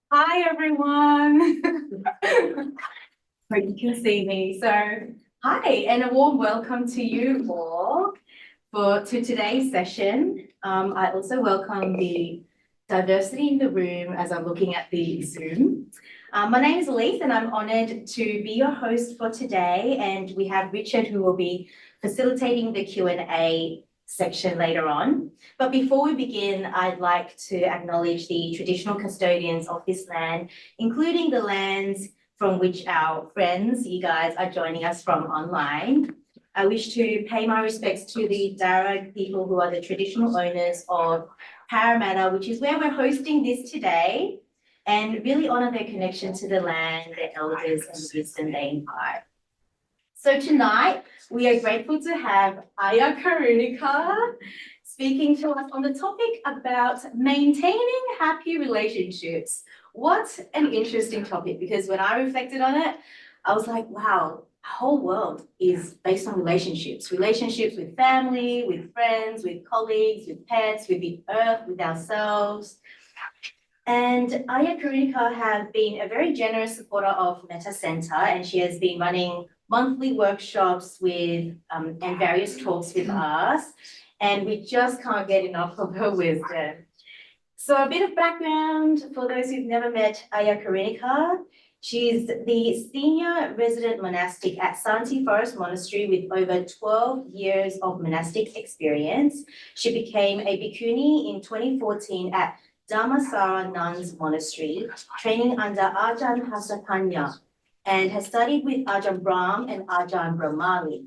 Hi everyone. Hope you can see me. So, hi, and a warm welcome to you all to today's session. I also welcome the diversity in the room as I'm looking at the Zoom. My name is Elise, and I'm honoured to be your host for today. And we have Richard, who will be facilitating the Q&A section later on. But before we begin, I'd like to acknowledge the traditional custodians of this land, including the lands from which our friends, you guys, are joining us from online. I wish to pay my respects to the Darug people who are the traditional owners of Parramatta, which is where we're hosting this today, and really honour their connection to the land, their elders, and the wisdom they impart. So tonight, we are grateful to have Ayya Karunika speaking to us on the topic about maintaining happy relationships. What an interesting topic, because when I reflected on it, I was like, wow, our whole world is based on relationships. Relationships with family, with friends, with colleagues, with pets, with the earth, with ourselves. And Ayya Karunika has been a very generous supporter of Metta Centre, and she has been running monthly workshops with and various talks with us, and we just can't get enough of her wisdom. So a bit of background for those who've never met Ayya Karunika. She's the senior resident monastic at Santi Forest Monastery with over 12 years of monastic experience. She became a bhikkhuni in 2014 at Dhammasara Nuns Monastery, training under Ajahn Hāsapaññā, and has studied with Ajahn Brahm and Ajahn Brahmali.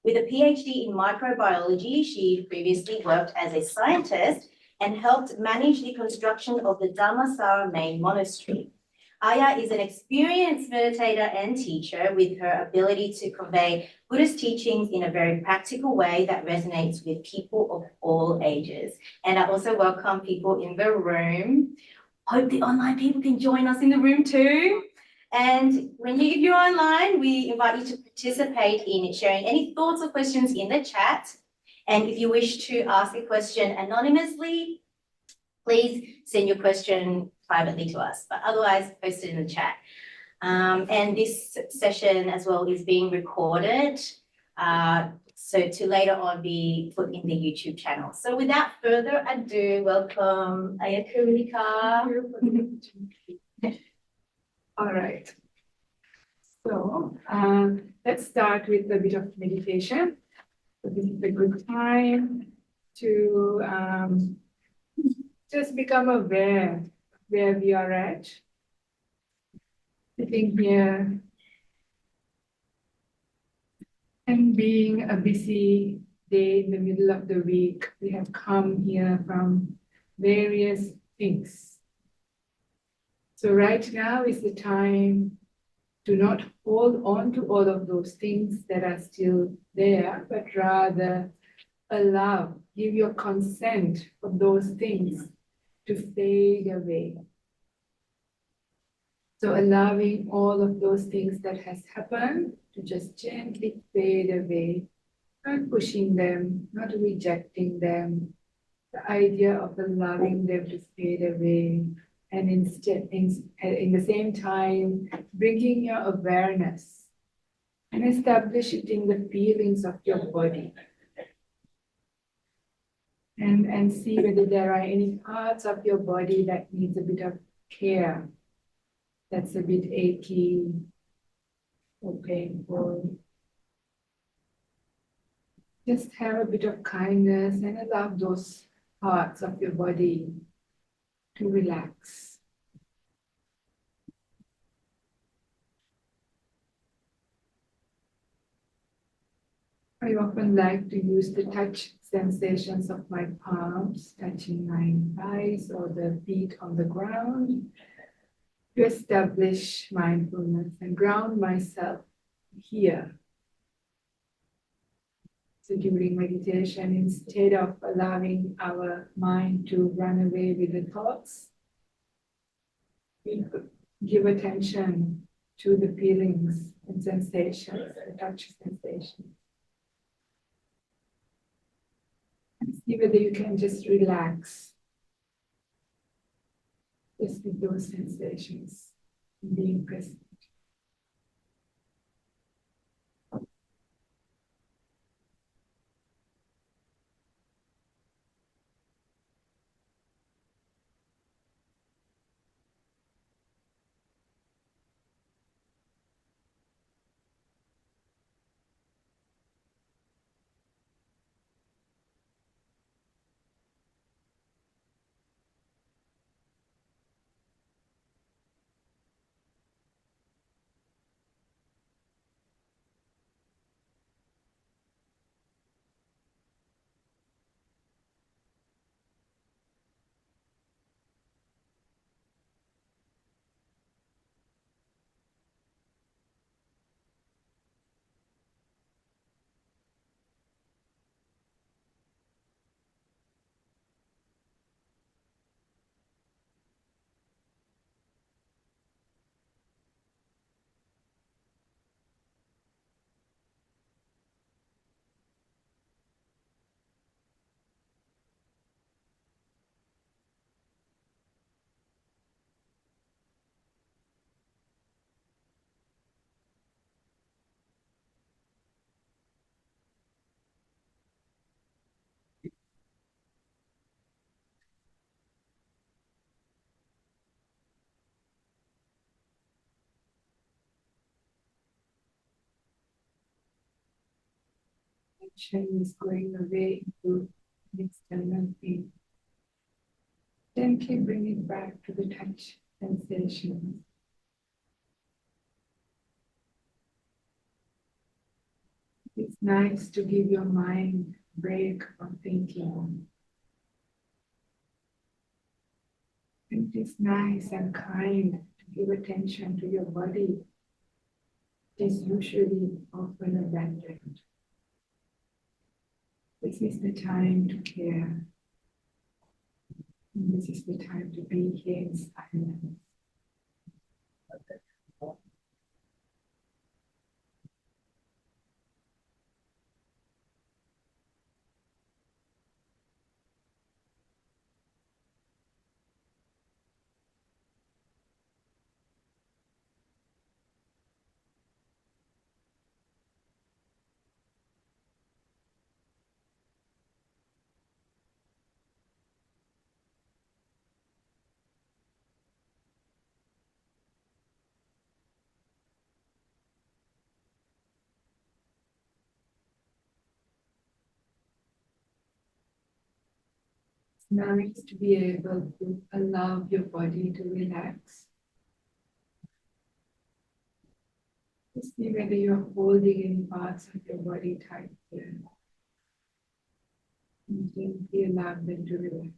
With a PhD in microbiology, she previously worked as a scientist and helped manage the construction of the Dhammasara main monastery. Ayya is an experienced meditator and teacher with her ability to convey Buddhist teachings in a very practical way that resonates with people of all ages. And I also welcome people in the room. Hope the online people can join us in the room too. And if you're online, we invite you to participate in sharing any thoughts or questions in the chat. And if you wish to ask a question anonymously, please send your question privately to us, but otherwise post it in the chat. And this session as well is being recorded, so to later on be put in the YouTube channel. So without further ado, welcome Ayya Karunika. All right. So let's start with a bit of meditation. So this is a good time to just become aware where we are at. Sitting here and being a busy day in the middle of the week, we have come here from various things. So right now is the time to not hold on to all of those things that are still there, but rather allow, give your consent for those things to fade away. So allowing all of those things that has happened to just gently fade away, not pushing them, not rejecting them. The idea of allowing them to fade away, and instead, in the same time, bringing your awareness and establishing the feelings of your body. And see whether there are any parts of your body that needs a bit of care, that's a bit achy or painful. Just have a bit of kindness and allow those parts of your body to relax. I often like to use the touch sensations of my palms, touching my thighs or the feet on the ground, to establish mindfulness and ground myself here. So during meditation, instead of allowing our mind to run away with the thoughts, we give attention to the feelings and sensations, the touch sensations. And see whether you can just relax just with those sensations, being present. Attention is going away into the external field. Gently bring it back to the touch sensations. It's nice to give your mind a break from thinking. It is nice and kind to give attention to your body. It is usually often abandoned. This is the time to care. And this is the time to be here in silence. It's nice to be able to allow your body to relax. Just see whether you're holding any parts of your body tight here. And gently allow them to relax.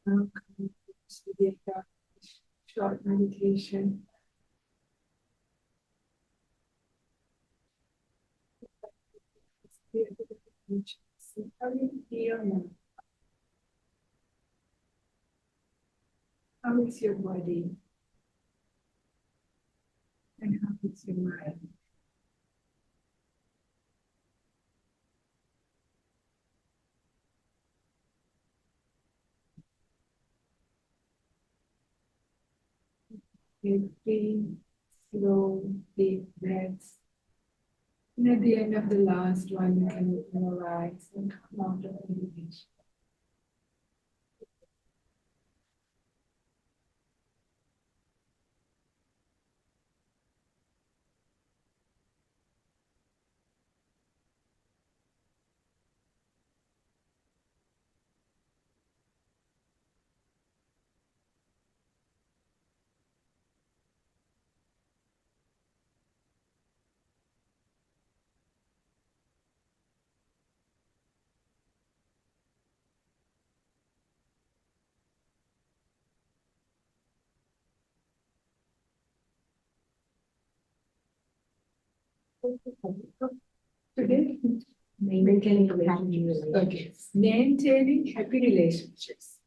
Now come to the short meditation. How do you feel now? How is your body? And how is your mind? Take 3 slow, deep breaths. And at the end of the last one, you can open your eyes and come out of meditation. Today, Maintaining happy relationships. okay, maintaining happy relationships.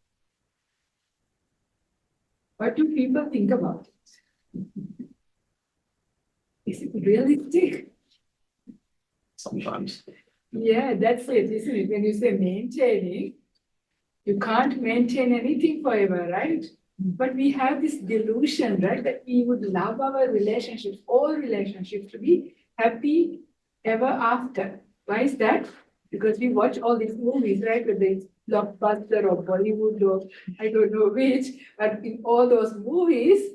What do people think about it? Is it realistic? Sometimes. Yeah, that's it, isn't it? When you say maintaining, you can't maintain anything forever, right? But we have this delusion, right, that we would love our relationships, all relationships, to be happy ever after. Why is that? Because we watch all these movies, right? Whether it's Blockbuster or Bollywood or I don't know which, but in all those movies,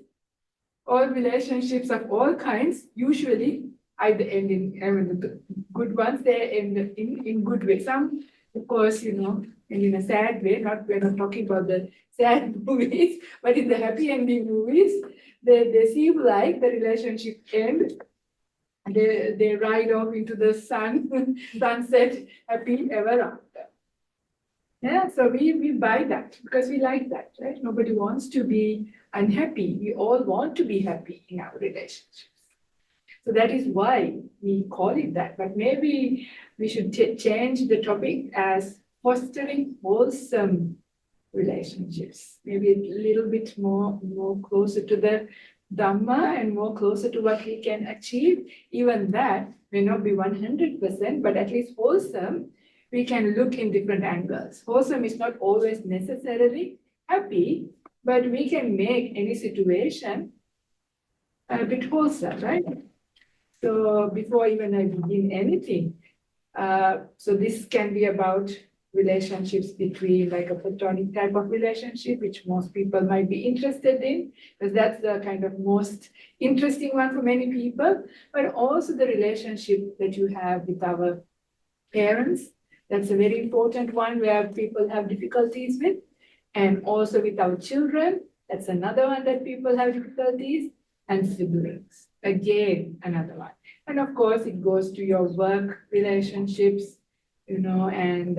all relationships of all kinds usually either end in, I mean, the good ones, they end in good way. Some, of course, and in a sad way, we're not talking about the sad movies, but in the happy ending movies, they seem like the relationship ends. They ride off into the sunset, happy ever after. Yeah, so we buy that because we like that, right? Nobody wants to be unhappy. We all want to be happy in our relationships. So that is why we call it that. But maybe we should change the topic as fostering wholesome relationships. Maybe a little bit more closer to the Dhamma and more closer to what we can achieve. Even that may not be 100%, but at least wholesome, we can look in different angles. Wholesome is not always necessarily happy, but we can make any situation a bit wholesome, right? So before even I begin anything, so this can be about relationships between like a platonic type of relationship, which most people might be interested in, because that's the kind of most interesting one for many people, but also the relationship that you have with our parents. That's a very important one where people have difficulties with, and also with our children. That's another one that people have difficulties, and siblings. Again, another one. And of course, it goes to your work relationships, and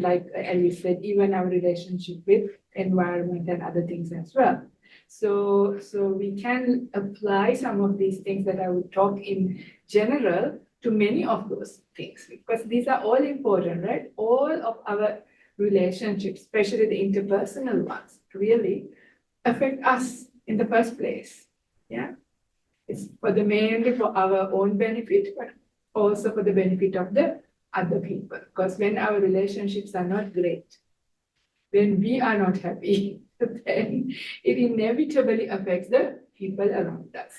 like we said, even our relationship with environment and other things as well. So we can apply some of these things that I would talk in general to many of those things, because these are all important, right? All of our relationships, especially the interpersonal ones, really affect us in the first place. Yeah. It's mainly for our own benefit, but also for the benefit of the other people. Because when our relationships are not great, when we are not happy, then it inevitably affects the people around us.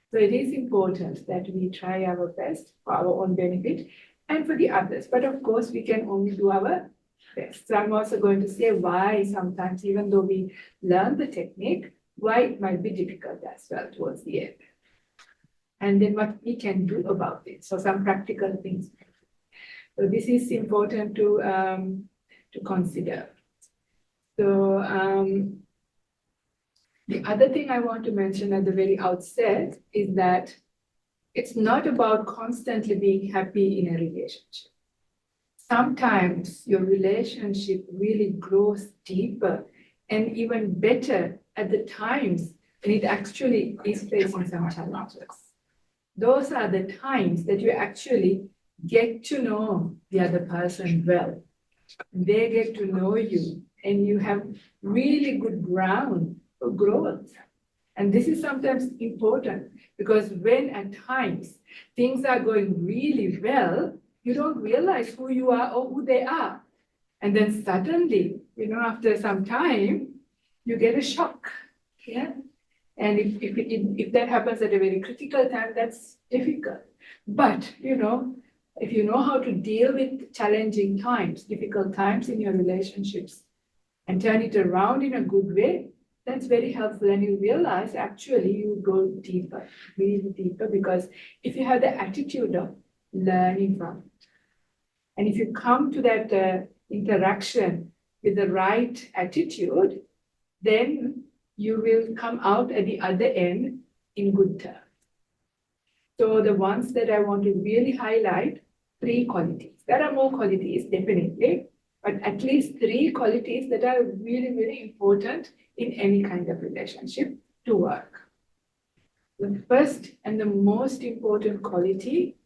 So it is important that we try our best for our own benefit and for the others. But of course, we can only do our best. So I'm also going to say why sometimes, even though we learn the technique, why it might be difficult as well towards the end. And then what we can do about it. So some practical things. So this is important to consider. So the other thing I want to mention at the very outset is that it's not about constantly being happy in a relationship. sometimes your relationship really grows deeper and even better at the times when it actually is facing some challenges. Those are the times that you actually get to know the other person well. They get to know you, and you have really good ground for growth. And this is sometimes important because when at times things are going really well, you don't realize who you are or who they are. And then suddenly, after some time, you get a shock. Yeah. And if that happens at a very critical time, that's difficult. But, if you know how to deal with challenging times, difficult times in your relationships, and turn it around in a good way, that's very helpful. And you realize actually you go deeper, really deeper, because if you have the attitude of learning from it, and if you come to that interaction with the right attitude, then you will come out at the other end in good terms. So the ones that I want to really highlight, 3 qualities. There are more qualities, definitely, but at least 3 qualities that are really, really important in any kind of relationship to work. The first and the most important quality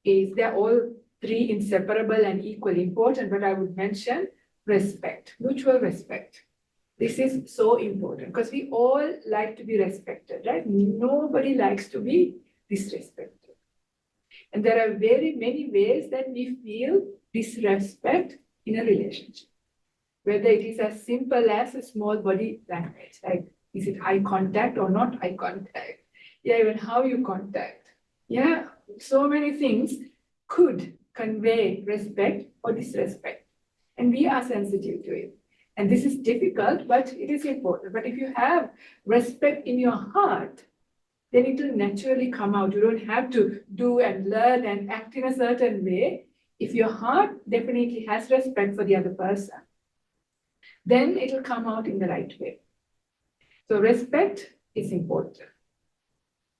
is, they're all 3 inseparable and equally important, but I would mention respect, mutual respect. This is so important because we all like to be respected, right? Nobody likes to be disrespected. And there are very many ways that we feel disrespect in a relationship. Whether it is as simple as a small body language, like is it eye contact or not eye contact? Yeah, even how you contact. Yeah, so many things could convey respect or disrespect. And we are sensitive to it. And this is difficult, but it is important. But if you have respect in your heart, then it will naturally come out. You don't have to do and learn and act in a certain way. If your heart definitely has respect for the other person, then it will come out in the right way. So respect is important.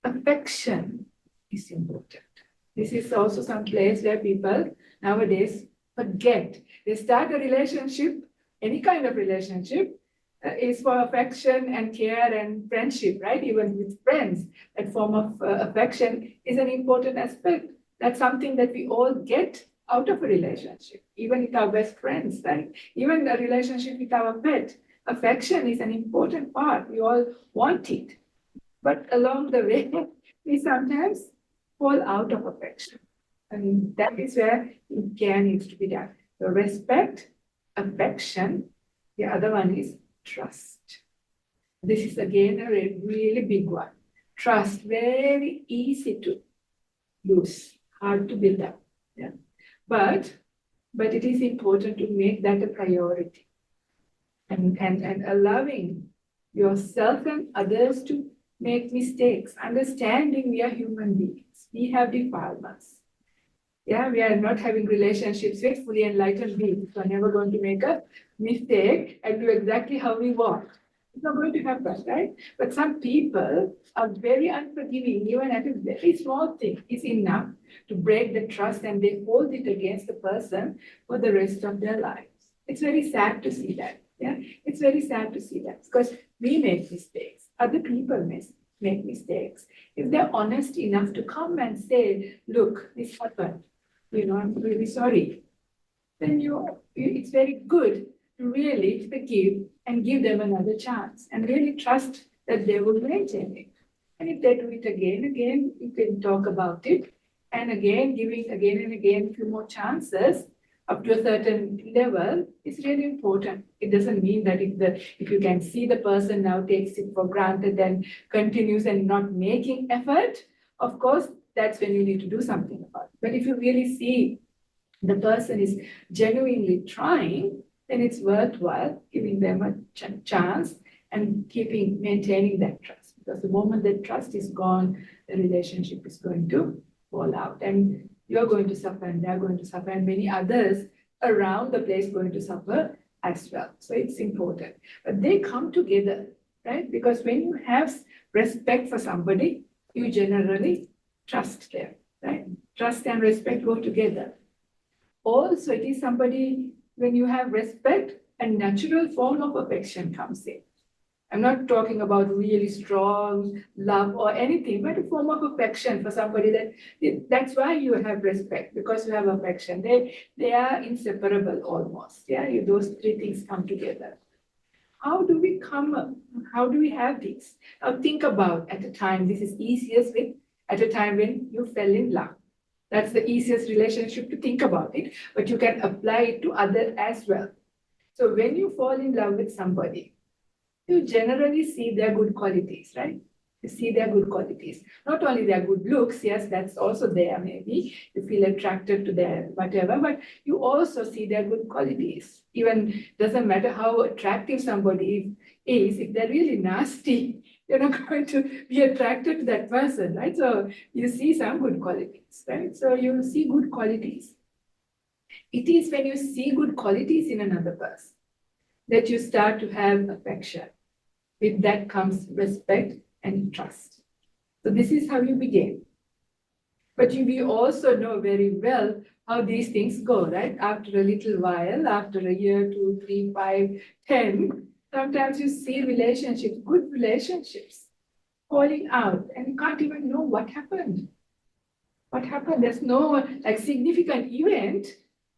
Affection is important. This is also some place where people nowadays forget. They start a relationship, any kind of relationship, is for affection and care and friendship, right? Even with friends, that form of affection is an important aspect. That's something that we all get out of a relationship, even with our best friends, right? Even a relationship with our pet. Affection is an important part. We all want it. But along the way, we sometimes fall out of affection. And that is where care needs to be done. So respect, affection, the other one is trust. This is again a really big one. Trust, very easy to lose, hard to build up. Yeah. But it is important to make that a priority. And allowing yourself and others to make mistakes, understanding we are human beings. We have defilements. Yeah, we are not having relationships with fully enlightened beings. We are never going to make a mistake and do exactly how we want. It's not going to happen, right? But some people are very unforgiving, even at a very small thing is enough to break the trust, and they hold it against the person for the rest of their lives. It's very sad to see that. Yeah, it's very sad to see that because we make mistakes. Other people make mistakes. If they're honest enough to come and say, look, this happened, I'm really sorry, then it's very good to really forgive and give them another chance and really trust that they will maintain it. And if they do it again, you can talk about it. And again, giving again and again a few more chances up to a certain level is really important. It doesn't mean that if you can see the person now takes it for granted and continues and not making effort, of course, that's when you need to do something about it. But if you really see the person is genuinely trying, then it's worthwhile giving them a chance and maintaining that trust. Because the moment that trust is gone, the relationship is going to fall out. And you're going to suffer, and they're going to suffer, and many others around the place going to suffer as well. So it's important. But they come together, right? Because when you have respect for somebody, you generally trust them, right? Trust and respect go together. also it is somebody, when you have respect, a natural form of affection comes in. I'm not talking about really strong love or anything, but a form of affection for somebody that's why you have respect, because you have affection. They are inseparable almost. Yeah, those three things come together. How do we have this? Now think about at a time, this is easiest with at a time when you fell in love. That's the easiest relationship to think about it, but you can apply it to others as well. So when you fall in love with somebody, you generally see their good qualities, right? You see their good qualities. Not only their good looks, yes, that's also there maybe. You feel attracted to their whatever, but you also see their good qualities. Even doesn't matter how attractive somebody is, if they're really nasty, you're not going to be attracted to that person, right? So you see some good qualities, right? So you see good qualities. It is when you see good qualities in another person that you start to have affection. With that comes respect and trust. So this is how you begin. But we also know very well how these things go, right? After a little while, after a year, 2, 3, 5, 10, sometimes you see relationships, good relationships, falling out, and you can't even know what happened. What happened? There's no significant event,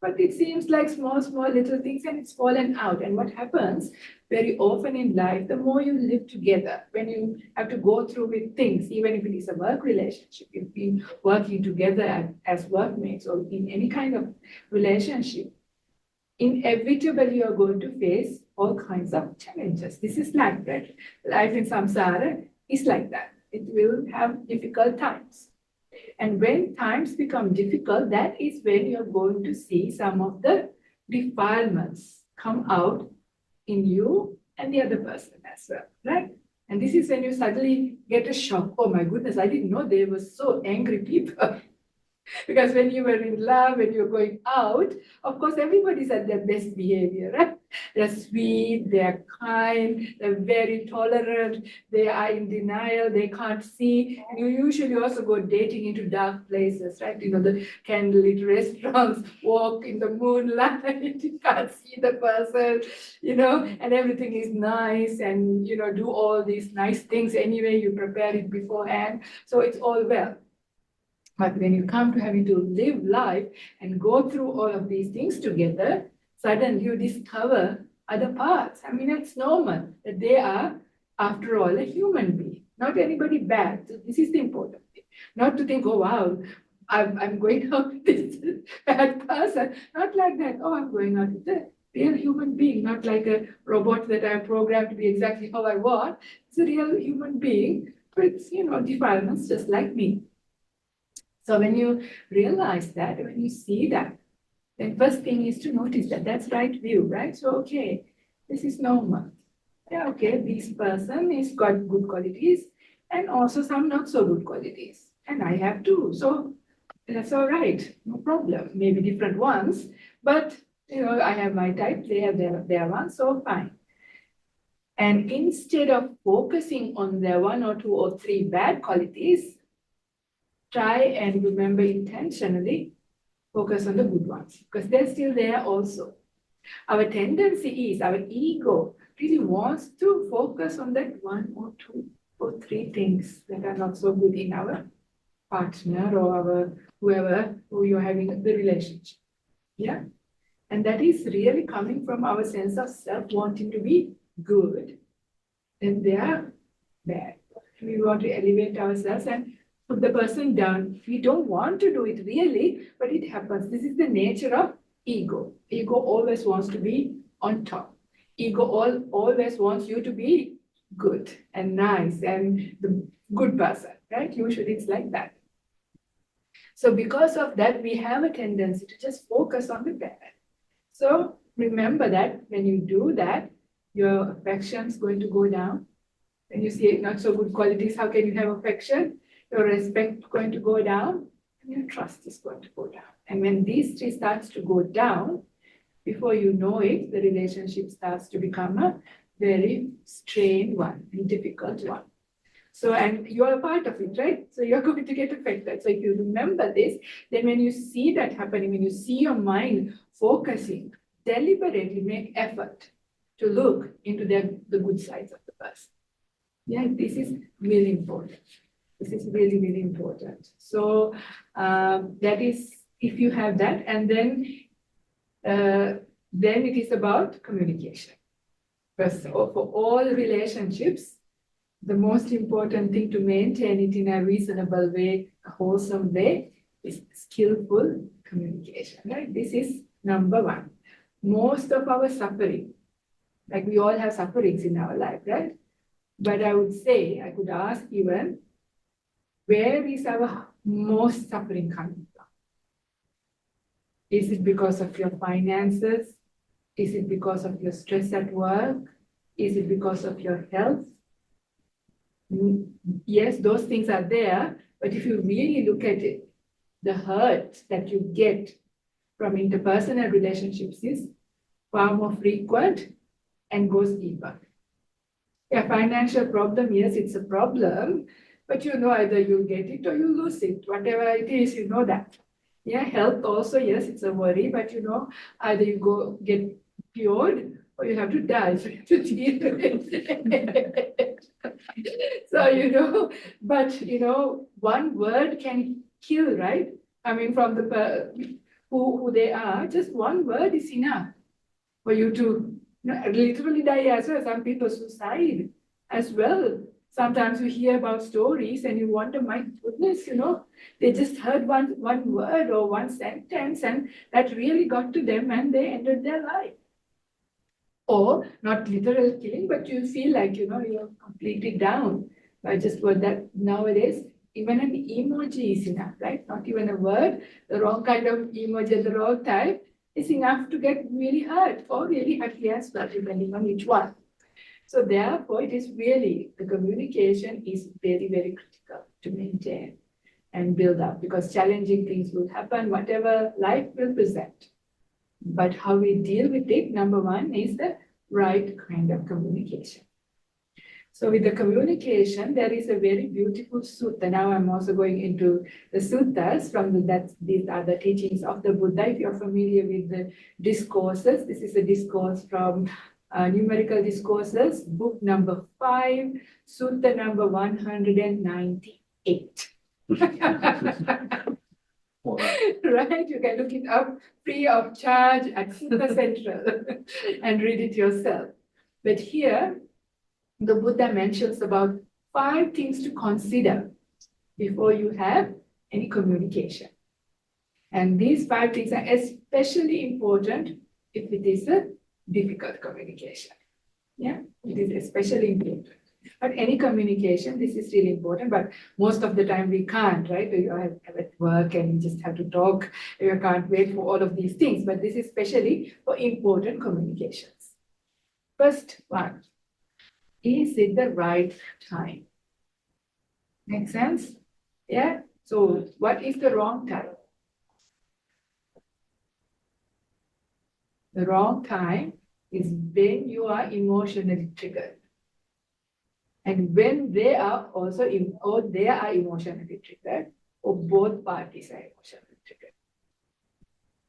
but it seems like small little things, and it's fallen out. And what happens very often in life, the more you live together, when you have to go through with things, even if it is a work relationship, you've been working together as workmates or in any kind of relationship, inevitably you're going to face all kinds of challenges. This is like that. Life in samsara is like that. It will have difficult times. And when times become difficult, that is when you're going to see some of the defilements come out in you and the other person as well, right? And this is when you suddenly get a shock. Oh my goodness, I didn't know they were so angry people. Because when you were in love, when you're going out, of course, everybody's at their best behavior, right? They're sweet, they're kind, they're very tolerant, they are in denial, they can't see. And you usually also go dating into dark places, right? You know, the candlelit restaurants, walk in the moonlight, you can't see the person, you know, and everything is nice and, you know, do all these nice things anyway, you prepare it beforehand. So it's all well. But when you come to having to live life and go through all of these things together, suddenly you discover other parts. I mean, it's normal that they are, after all, a human being, not anybody bad. So this is the important thing. Not to think, oh, wow, I'm going out with this bad person. Not like that. Oh, I'm going out with a real human being, not like a robot that I'm programmed to be exactly how I want. It's a real human being with, you know, defilements just like me. So when you realize that, when you see that, then first thing is to notice that that's right view, right? So, okay, this is normal. Yeah, okay, this person has got good qualities and also some not so good qualities. And I have too. So that's all right, no problem. Maybe different ones, but you know, I have my type, they have their ones, so fine. And instead of focusing on their 1 or 2 or 3 bad qualities, try and remember intentionally, focus on the good ones, because they're still there also. Our tendency is, our ego really wants to focus on that 1 or 2 or 3 things that are not so good in our partner or our whoever who you're having the relationship. Yeah. And that is really coming from our sense of self wanting to be good. And they are bad. We want to elevate ourselves and put the person down. We don't want to do it really, but it happens. This is the nature of ego. Ego always wants to be on top. Ego always wants you to be good and nice and the good person, right? Usually it's like that. So because of that, we have a tendency to just focus on the bad. So remember that when you do that, your affection is going to go down. When you see not so good qualities, how can you have affection? Your respect is going to go down, and your trust is going to go down. And when these 3 starts to go down, before you know it, the relationship starts to become a very strained one, and difficult one. So, and you are a part of it, right? So you're going to get affected. So if you remember this, then when you see that happening, when you see your mind focusing, deliberately make effort to look into the good sides of the person. Yeah, this is really important. This is really, really important. So that is, if you have that, and then it is about communication. First, for all relationships, the most important thing to maintain it in a reasonable way, a wholesome way, is skillful communication, right? This is number one. Most of our suffering, like we all have sufferings in our life, right? But I would say, I could ask even, where is our most suffering coming from? Is it because of your finances? Is it because of your stress at work? Is it because of your health? Yes, those things are there, but if you really look at it, the hurt that you get from interpersonal relationships is far more frequent and goes deeper. A financial problem, yes, it's a problem, but you know either you'll get it or you lose it. Whatever it is, you know that. Yeah, health also, yes, it's a worry, but you know, either you go get cured or you have to die to deal with it. So, you know, but you know, one word can kill, right? I mean, from the who they are, just one word is enough for you to literally die as well. Some people suicide as well. Sometimes you hear about stories and you wonder, my goodness, you know, they just heard one word or one sentence and that really got to them and they ended their life. Or not literal killing, but you feel like, you know, you're completely down by just what that nowadays, even an emoji is enough, right? Not even a word, the wrong kind of emoji at the wrong time is enough to get really hurt or really happy as well, depending on which one. So therefore, it is really, the communication is very, very critical to maintain and build up because challenging things will happen, whatever life will present. But how we deal with it, number one, is the right kind of communication. So with the communication, there is a very beautiful sutta. Now I'm also going into the suttas these are the teachings of the Buddha. If you're familiar with the discourses, this is a discourse from Numerical Discourses, book number 5, sutta number 198. Right? You can look it up free of charge at Sutta Central and read it yourself. But here, the Buddha mentions about 5 things to consider before you have any communication. And these 5 things are especially important if it is a difficult communication. Yeah, it is especially important. But any communication, this is really important, but most of the time we can't, right? You have at work and you just have to talk. You can't wait for all of these things, but this is especially for important communications. First one, is it the right time? Make sense? Yeah? So what is the wrong time? The wrong time is when you are emotionally triggered. And when they are also emotionally triggered, or both parties are emotionally triggered.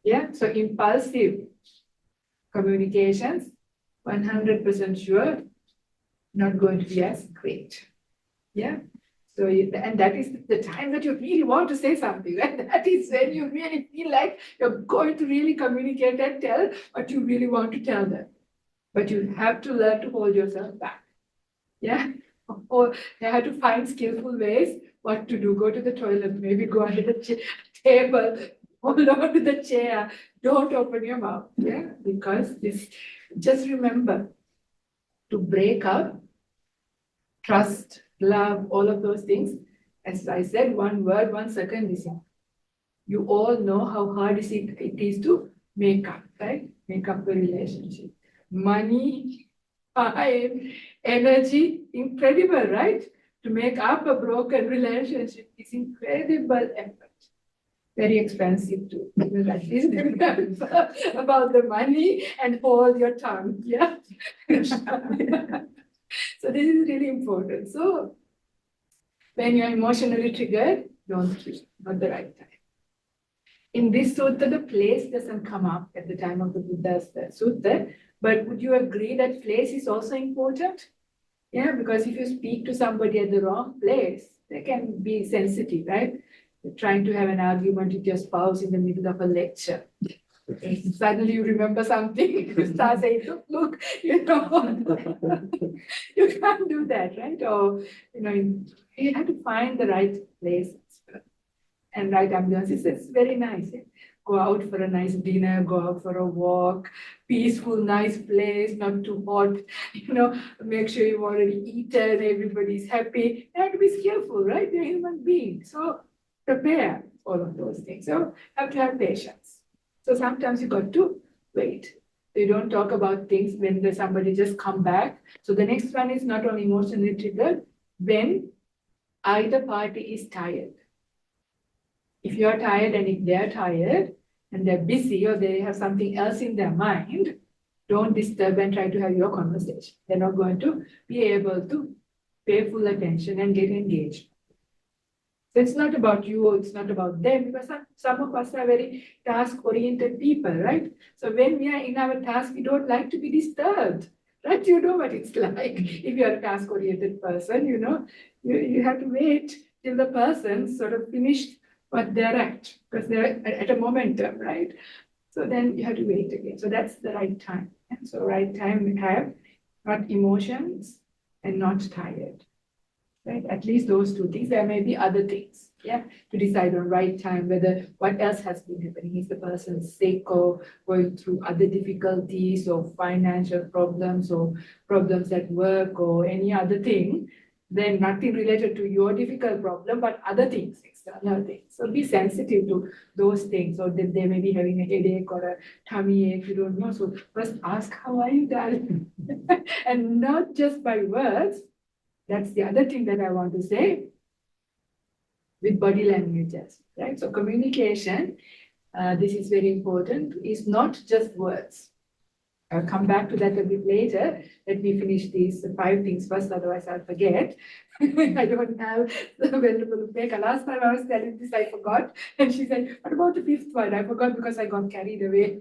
Yeah, so impulsive communications, 100% sure, not going to be as great. Yeah, so and that is the time that you really want to say something, right? That is when you really feel like you're going to really communicate and tell what you really want to tell them. But you have to learn to hold yourself back. Yeah, or you have to find skillful ways what to do. Go to the toilet, maybe go under the table, hold on to the chair. Don't open your mouth. Yeah, because this. Just remember to break up trust, love, all of those things. As I said, 1 word, 1 second is enough. You all know how hard it is to make up, right? Make up a relationship. Money, time, energy, incredible, right? To make up a broken relationship is incredible effort. Very expensive too. At least remember about the money and hold your tongue. Yeah. So this is really important. So When you're emotionally triggered, don't treat, not the right time. In this sutta, the place doesn't come up at the time of the Buddha's sutta, but would you agree that place is also important? Yeah, because if you speak to somebody at the wrong place, they can be sensitive, right? You're trying to have an argument with your spouse in the middle of a lecture. And suddenly you remember something, you start saying, look, you can't do that, right? Or, you have to find the right place and right ambience. It's very nice. Yeah? Go out for a nice dinner, go out for a walk, peaceful, nice place, not too hot, make sure you've already eaten, everybody's happy. You have to be skillful, right? You're a human being. So prepare all of those things. So have to have patience. So sometimes you got to wait. You don't talk about things when somebody just come back. So the next one is not only emotionally triggered, when either party is tired. If you're tired and if they're tired and they're busy or they have something else in their mind, don't disturb and try to have your conversation. They're not going to be able to pay full attention and get engaged. So it's not about you or it's not about them, because some of us are very task-oriented people, right? So when we are in our task, we don't like to be disturbed, right? You know what it's like. If you're a task-oriented person, you have to wait till the person sort of finished what they're at, because they're at a momentum, right? So then you have to wait again. So that's the right time. And so right time we have not emotions and not tired. Right? At least those two things. There may be other things, yeah, to decide on right time, whether what else has been happening. Is the person sick or going through other difficulties or financial problems or problems at work or any other thing, then nothing related to your difficult problem, but other things, external things. So be sensitive to those things, or that they may be having a headache or a tummy ache, you don't know. So first ask, how are you, darling? And not just by words. That's the other thing that I want to say with body languages, right? So communication, this is very important, is not just words. I'll come back to that a bit later. Let me finish these 5 things first, otherwise I'll forget. I don't have the available paper. Last time I was telling this, I forgot. And she said, what about the 5th one? I forgot because I got carried away.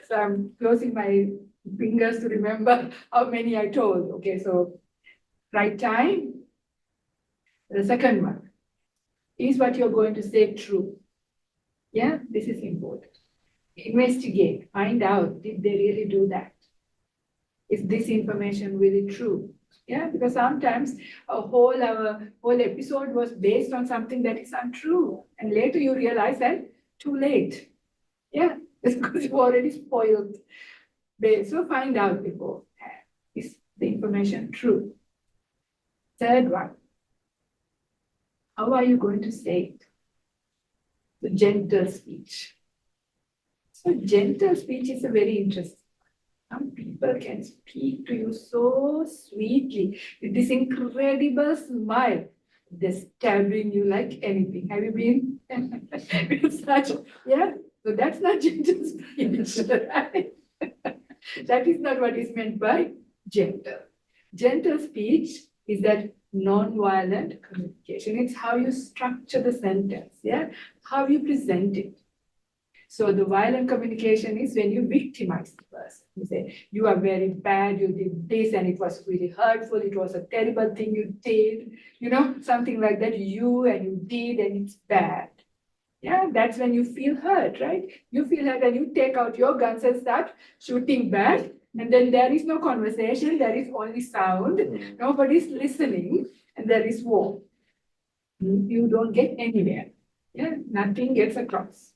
So I'm closing my fingers to remember how many I told. Okay, so right time. The second one, is what you're going to say true? Yeah, this is important. Investigate, find out, did they really do that? Is this information really true? Yeah, because sometimes our whole episode was based on something that is untrue. And later you realize that too late. Yeah, it's because you've already spoiled. So find out before. Is the information true? Third one, how are you going to say it? The gentle speech. So gentle speech is a very interesting. Some people can speak to you so sweetly with this incredible smile. They're stabbing you like anything. Have you been with such? Yeah. So that's not gentle speech, right? That is not what is meant by gentle. Gentle speech is that non-violent communication. It's how you structure the sentence, yeah, how you present it. So the violent communication is when you victimize the person. You say, you are very bad, you did this and it was really hurtful, it was a terrible thing you did, something like that, you did and it's bad. Yeah, that's when you feel hurt, right? You feel hurt and you take out your guns and start shooting back. And then there is no conversation, there is only sound, nobody's listening, and there is war. You don't get anywhere. Yeah, nothing gets across.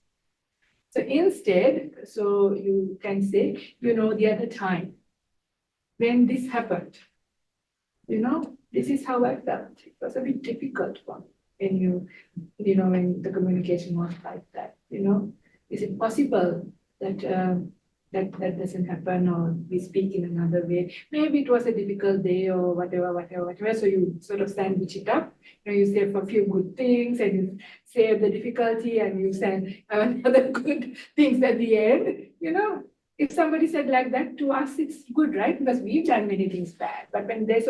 So instead, so you can say, the other time when this happened, this is how I felt. It was a bit difficult one when when the communication was like that, Is it possible that that doesn't happen, or we speak in another way? Maybe it was a difficult day or whatever. So you sort of sandwich it up. You say a few good things and you save the difficulty and you say another good things at the end. If somebody said like that to us, it's good, right? Because we've done many things bad. But when they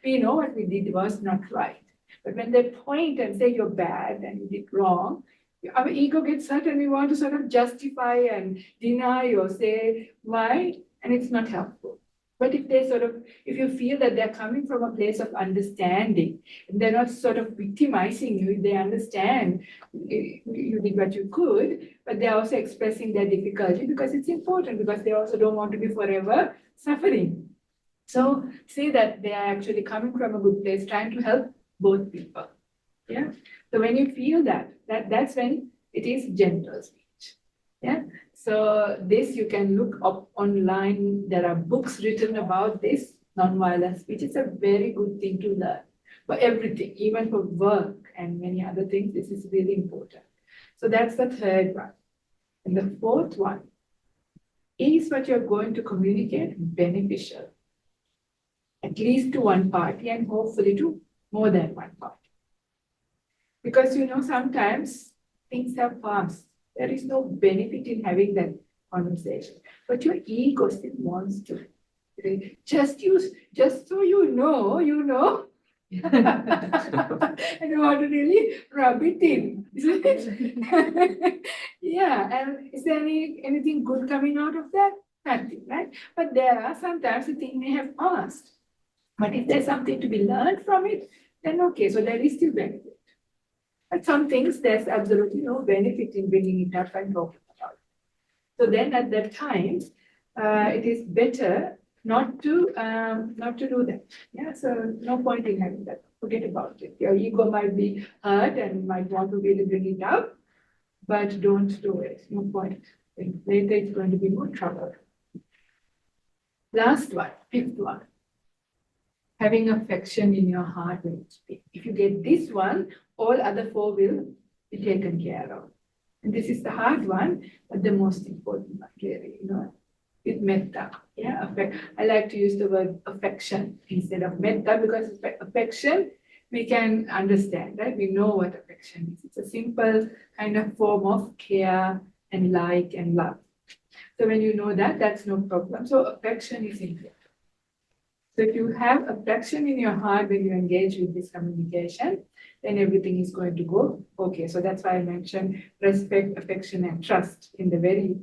we know what we did was not right. But when they point and say you're bad and you did wrong, our ego gets hurt and we want to sort of justify and deny or say why, and it's not helpful. But if if you feel that they're coming from a place of understanding, and they're not sort of victimizing you, they understand you did what you could, but they're also expressing their difficulty because it's important, because they also don't want to be forever suffering. So see that they are actually coming from a good place, trying to help both people. Yeah. So when you feel that's when it is gentle speech. Yeah. So this you can look up online. There are books written about this nonviolent speech. It's a very good thing to learn for everything, even for work and many other things. This is really important. So that's the third one. And the fourth one is what you're going to communicate beneficial, at least to one party and hopefully to more than one party. Because sometimes things have passed. There is no benefit in having that conversation. But your ego still wants to. Just so you know. And you want to really rub it in, isn't it? Yeah, and is there anything good coming out of that? Nothing, right? But there are sometimes the thing may have passed. But if there's something to be learned from it, then okay, so there is still benefit. But some things there's absolutely no benefit in bringing it up and talking about it. So then at that time, it is better not to do that. Yeah, so no point in having that. Forget about it. Your ego might be hurt and might want to really bring it up, but don't do it. No point. Later it's going to be more trouble. Last one, fifth one. Having affection in your heart when you speak. If you get this one, all other four will be taken care of. And this is the hard one, but the most important one, really, with metta. Yeah, I like to use the word affection instead of metta, because affection we can understand, right? We know what affection is. It's a simple kind of form of care and like and love. So when you know that, that's no problem. So affection is important. So if you have affection in your heart when you engage with this communication, then everything is going to go okay. So that's why I mentioned respect, affection, and trust in the very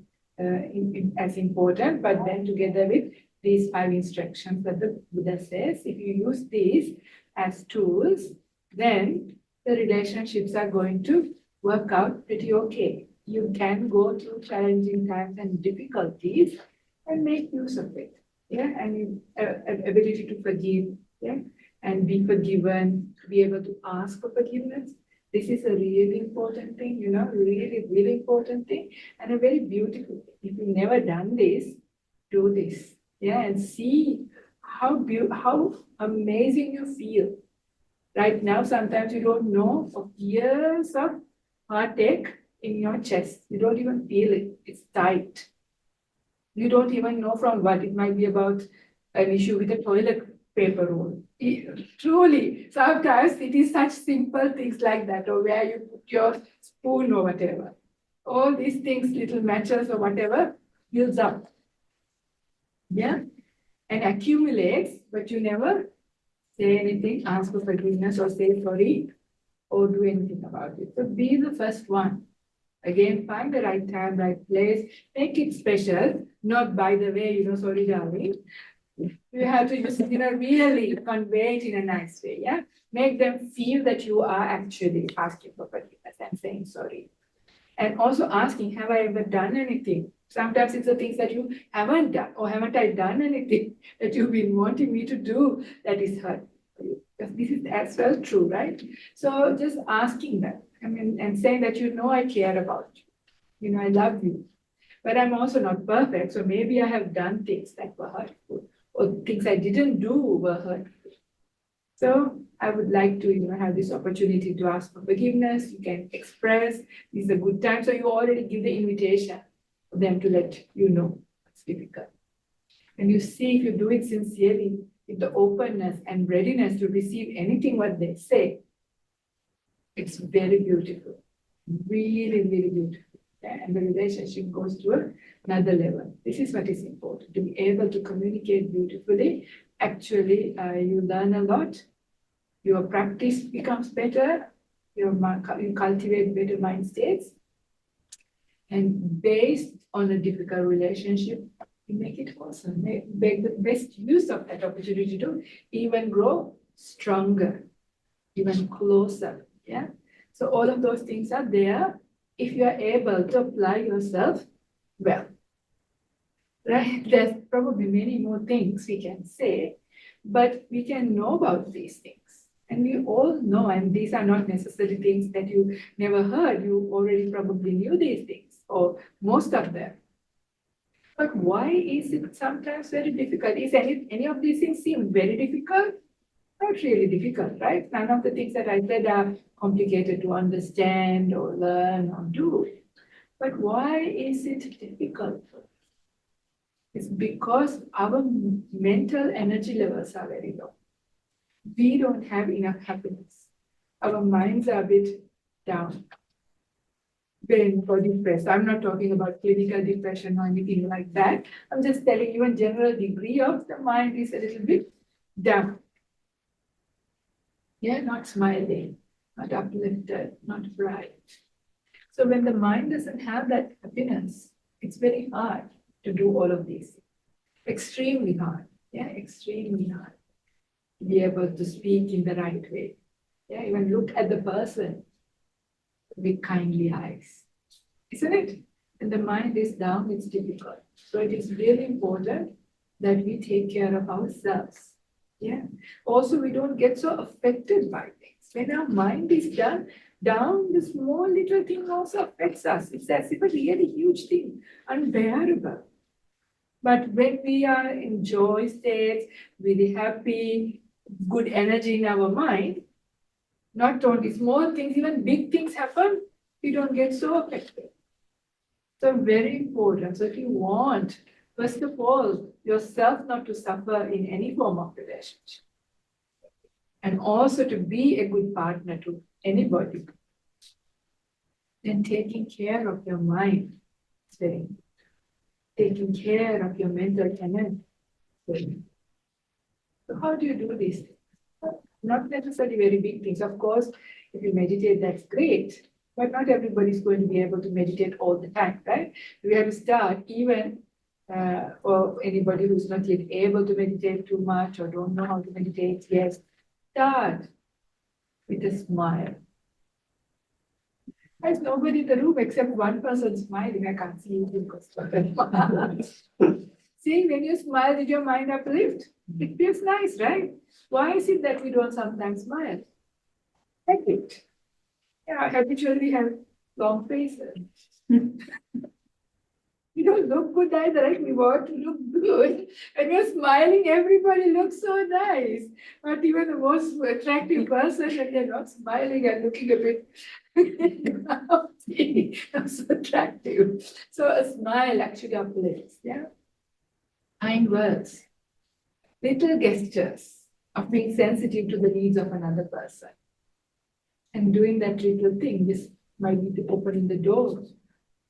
as important. But then together with these 5 instructions that the Buddha says, if you use these as tools, then the relationships are going to work out pretty okay. You can go through challenging times and difficulties and make use of it. Yeah, and ability to forgive, yeah, and be forgiven, be able to ask for forgiveness. This is a really important thing, really, really important thing, and a very beautiful thing. If you've never done this, do this, yeah, and see how amazing you feel. Right now, sometimes you don't know of years of heartache in your chest. You don't even feel it. It's tight. You don't even know from what. It might be about an issue with a toilet paper roll. Truly, sometimes it is such simple things like that, or where you put your spoon or whatever. All these things, little matches or whatever, builds up. Yeah? And accumulates, but you never say anything, ask for forgiveness or say sorry or do anything about it. So be the first one. Again, find the right time, right place, make it special, not by the way, sorry, darling. You have to just, really convey it in a nice way, yeah? Make them feel that you are actually asking for forgiveness and saying sorry. And also asking, have I ever done anything? Sometimes it's the things that you haven't done, or haven't I done anything that you've been wanting me to do that is hurtful for you? Because this is as well true, right? So just asking that. And saying that, I care about you. I love you. But I'm also not perfect. So maybe I have done things that were hurtful, or things I didn't do were hurtful. So I would like to, have this opportunity to ask for forgiveness. You can express. This is a good time. So you already give the invitation for them to let you know what's difficult. And you see, if you do it sincerely, with the openness and readiness to receive anything what they say, it's very beautiful, really, really beautiful. And the relationship goes to another level. This is what is important, to be able to communicate beautifully. Actually, you learn a lot your practice becomes better, you cultivate better mind states, and based on a difficult relationship, you make it awesome. Make the best use of that opportunity to even grow stronger, even closer. Yeah. So all of those things are there if you are able to apply yourself well. Right? There's probably many more things we can say, but we can know about these things. And we all know, and these are not necessarily things that you never heard. You already probably knew these things, or most of them. But why is it sometimes very difficult? Is any of these things seem very difficult? Not really difficult, right? None of the things that I said are complicated to understand or learn or do. But why is it difficult? It's because our mental energy levels are very low. We don't have enough happiness. Our minds are a bit down. Pain or depressed. I'm not talking about clinical depression or anything like that. I'm just telling you a general degree of the mind is a little bit down. Yeah, not smiling, not uplifted, not bright. So when the mind doesn't have that happiness, it's very hard to do all of these. Extremely hard. Yeah, extremely hard. To be able to speak in the right way. Yeah, even look at the person with kindly eyes. Isn't it? When the mind is down, it's difficult. So it is really important that we take care of ourselves. Yeah. Also, we don't get so affected by things. When our mind is down, the small little thing also affects us. It's as if a really huge thing, unbearable. But when we are in joy states, really happy, good energy in our mind, not only small things, even big things happen, we don't get so affected. So very important. So if you want, first of all, yourself not to suffer in any form of relationship, and also to be a good partner to anybody, then taking care of your mind is very important. Taking care of your mental energy. So how do you do these things? Not necessarily very big things. Of course, if you meditate, that's great. But not everybody is going to be able to meditate all the time, right? We have to start even for anybody who's not yet able to meditate too much or don't know how to meditate, yes, start with a smile. There's nobody in the room except one person smiling. I can't see you because see, when you smile, did your mind uplift? It feels nice, right? Why is it that we don't sometimes smile? Like it. Yeah, habitually we have long faces. We don't look good either, right? We want to look good. When we're smiling, everybody looks so nice. But even the most attractive person, when they're not smiling and looking a bit not so attractive. So a smile actually uplifts, yeah? Kind words, little gestures of being sensitive to the needs of another person. And doing that little thing, this might be opening the door,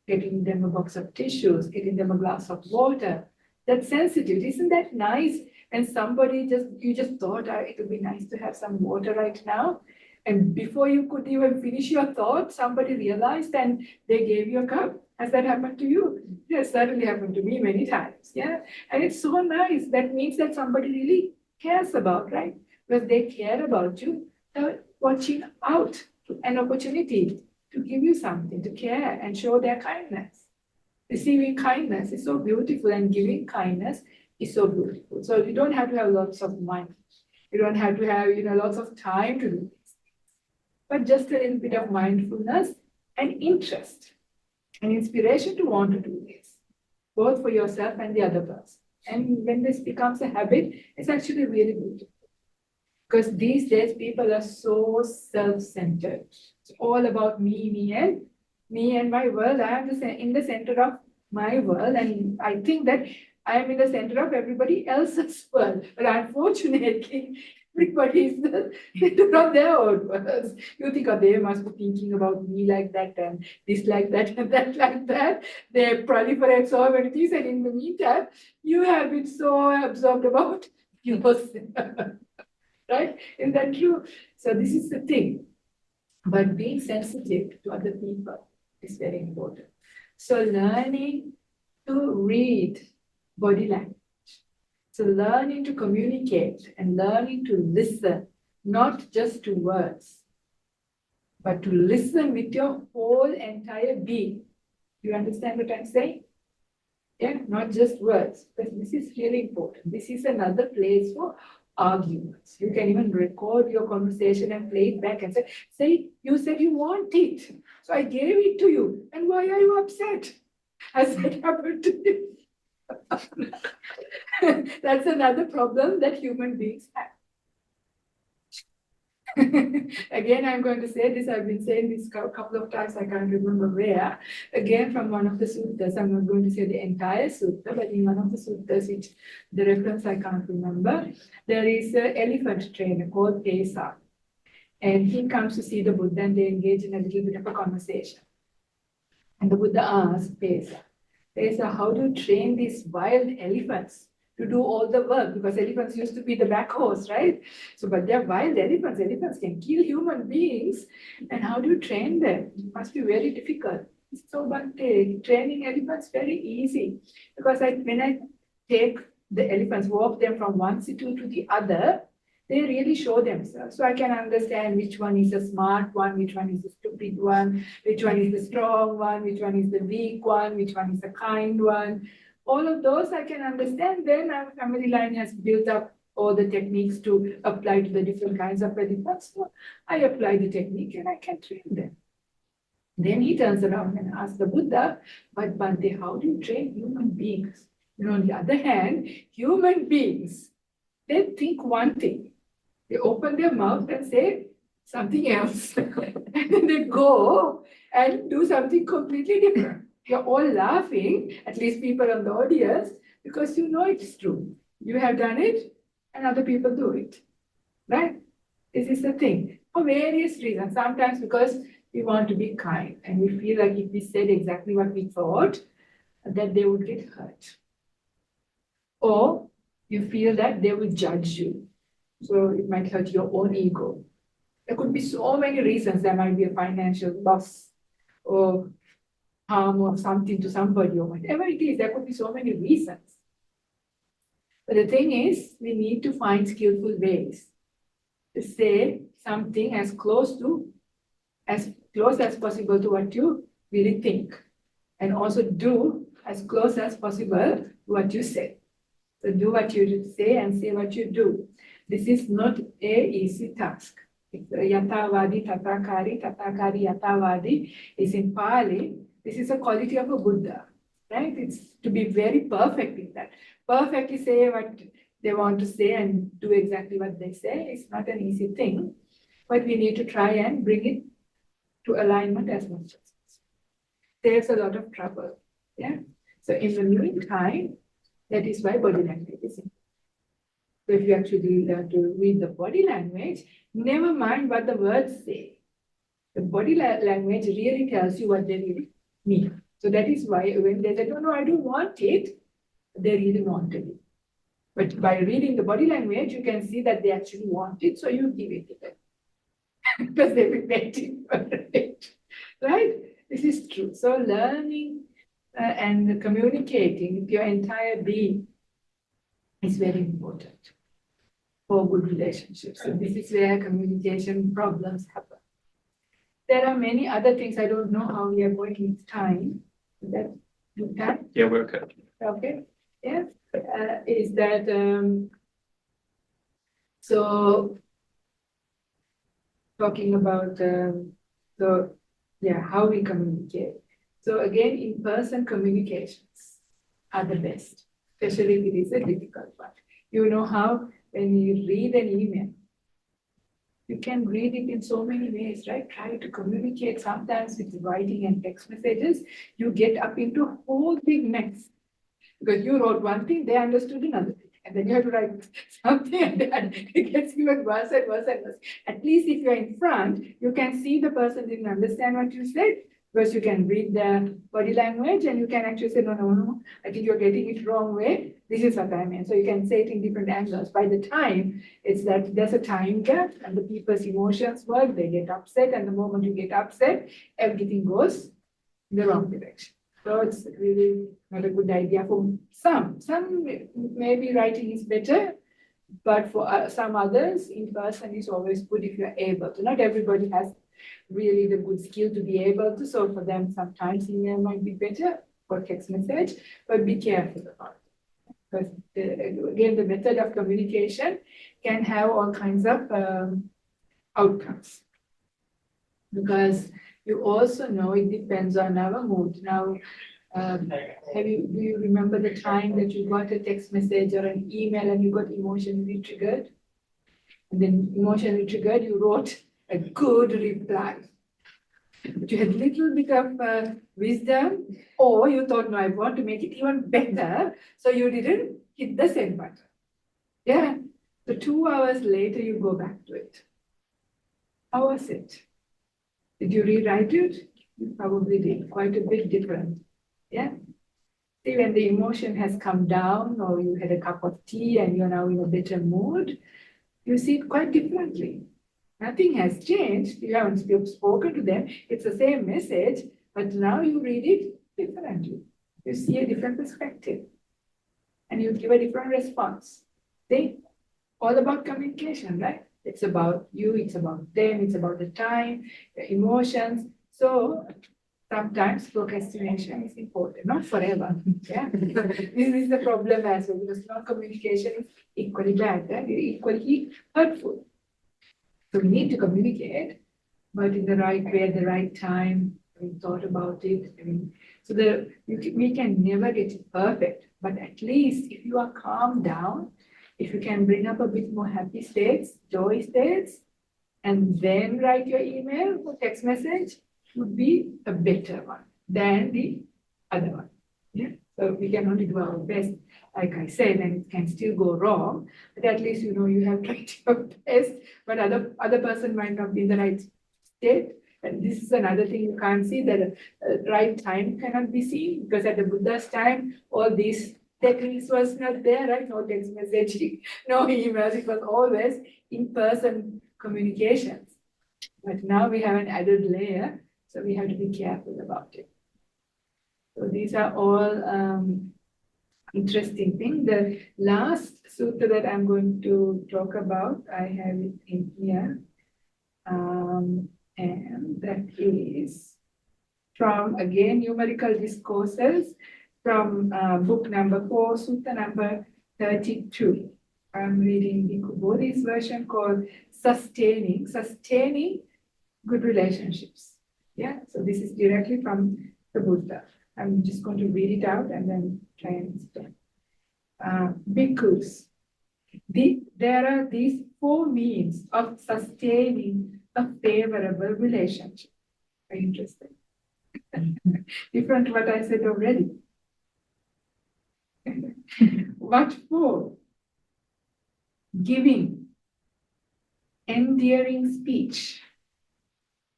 getting them a box of tissues, getting them a glass of water. That's sensitive. Isn't that nice? And somebody you just thought it would be nice to have some water right now. And before you could even finish your thought, somebody realized and they gave you a cup. Has that happened to you? Yes, certainly happened to me many times. Yeah. And it's so nice. That means that somebody really cares about, right? Because they care about you. They're watching out for an opportunity to give you something, to care and show their kindness. Receiving kindness is so beautiful and giving kindness is so beautiful. So you don't have to have lots of money. You don't have to have lots of time to do this. But just a little bit of mindfulness and interest and inspiration to want to do this, both for yourself and the other person. And when this becomes a habit, it's actually really beautiful. Because these days people are so self-centered. It's all about me and my world. I am in the center of my world, and I think that I am in the center of everybody else's world. But unfortunately, everybody is the center of their own worlds. You think, they must be thinking about me like that and this like that and that like that. They proliferate so many things, and in the meantime, you have been so absorbed about yourself. right? Isn't that true? So this is the thing. But being sensitive to other people is very important. So learning to read body language. So learning to communicate and learning to listen, not just to words, but to listen with your whole entire being. You understand what I'm saying? Yeah, not just words, but this is really important. This is another place for arguments. You can even record your conversation and play it back and say, you said you want it, so I gave it to you, and why are you upset? Has that happened to you? That's another problem that human beings have. Again, I'm going to say this, I've been saying this a couple of times, I can't remember where. Again, from one of the suttas, I'm not going to say the entire sutta, but in one of the suttas, which the reference I can't remember, there is an elephant trainer called Pesa. And he comes to see the Buddha and they engage in a little bit of a conversation. And the Buddha asks Pesa, how do you train these wild elephants to do all the work? Because elephants used to be the back horse, right? So, but they're wild elephants. Elephants can kill human beings. And how do you train them? It must be very difficult. So, but training elephants very easy. Because when I take the elephants, walk them from one situ to the other, they really show themselves. So I can understand which one is a smart one, which one is a stupid one, which one is the strong one, which one is the weak one, which one is the kind one. All of those I can understand. Then our family line has built up all the techniques to apply to the different kinds of elephants. So I apply the technique and I can train them. Then he turns around and asks the Buddha, but Bhante, how do you train human beings? You know, on the other hand, human beings, they think one thing. They open their mouth and say something else. And then they go and do something completely different. You're all laughing, at least people on the audience, because you know it's true. You have done it and other people do it. Right? This is the thing. For various reasons. Sometimes because we want to be kind and we feel like if we said exactly what we thought, that they would get hurt. Or you feel that they will judge you. So it might hurt your own ego. There could be so many reasons. There might be a financial loss or harm or something to somebody or whatever it is. There could be so many reasons. But the thing is, we need to find skillful ways to say something as close as possible to what you really think. And also do as close as possible to what you say. So do what you say and say what you do. This is not an easy task. Yatavadi, tatakari, yatavadi is in Pali. This is a quality of a Buddha, right? It's to be very perfect in that. Perfectly say what they want to say and do exactly what they say. It's not an easy thing, but we need to try and bring it to alignment as much as possible. There's a lot of trouble, yeah? So in the meantime, that is why body language is important. So if you actually learn to read the body language, never mind what the words say. The body language really tells you what they really mean. So that is why when they say, no, I don't want it, they really wanted it. But by reading the body language, you can see that they actually want it, so you give it to them. Because they've been waiting for it. Right? This is true. So learning and communicating with your entire being is very important for good relationships. So this is where communication problems happen. There are many other things. I don't know how we are going with time. That do time? Yeah, we're okay. Okay. Yeah. Is that so? Talking about how we communicate. So again, in-person communications are the best, especially if it is a difficult one. You know how when you read an email, you can read it in so many ways, right? Try to communicate sometimes with writing and text messages. You get up into a whole big mess because you wrote one thing, they understood another thing. And then you have to write something and then it gets even worse and worse and worse. At least if you're in front, you can see the person didn't understand what you said, Because you can read the body language and you can actually say, no, no, no, I think you're getting it wrong way. This is what I mean. So you can say it in different angles. By the time, it's that there's a time gap and the people's emotions work, they get upset. And the moment you get upset, everything goes in the wrong direction. So it's really not a good idea for some. Some maybe writing is better, but for some others, in person is always good if you're able to. Not everybody has really the good skill to be able to. So for them, sometimes email might be better or text message, but be careful about it. Because again, the method of communication can have all kinds of outcomes. Because you also know it depends on our mood. Now, do you remember the time that you got a text message or an email and you got emotionally triggered? And then emotionally triggered, you wrote a good reply. But you had a little bit of wisdom, or you thought, no, I want to make it even better. So you didn't hit the send button. Yeah. So 2 hours later, you go back to it. How was it? Did you rewrite it? You probably did. Quite a bit different. Yeah. See, when the emotion has come down, or you had a cup of tea and you're now in a better mood, you see it quite differently. Nothing has changed. You haven't spoken to them. It's the same message, but now you read it differently. You see a different perspective and you give a different response. See, all about communication, right? It's about you, it's about them, it's about the time, the emotions. So sometimes procrastination is important, not forever. Yeah, this is the problem as well, because non-communication is equally bad, right? Equally hurtful. So we need to communicate, but in the right way, at the right time. We thought about it. So we can never get it perfect, but at least if you are calmed down, if you can bring up a bit more happy states, joy states, and then write your email or text message, would be a better one than the other one. Yeah. So we can only do our best, like I said, and it can still go wrong, but at least you know you have tried your best, but other person might not be in the right state. And this is another thing you can't see, that right time cannot be seen, because at the Buddha's time, all these techniques was not there, right? No text messaging, no emails, it was always in-person communications. But now we have an added layer, so we have to be careful about it. So these are all interesting things. The last sutta that I'm going to talk about, I have it in here. And that is from, again, Numerical Discourses, from book number 4, sutta number 32. I'm reading Bhikkhu Bodhi's version called Sustaining Good Relationships. Yeah, so this is directly from the Buddha. I'm just going to read it out and then try and explain. Bhikkhus, there are these 4 means of sustaining a favorable relationship. Very interesting. Different to what I said already. What for? Giving, endearing speech,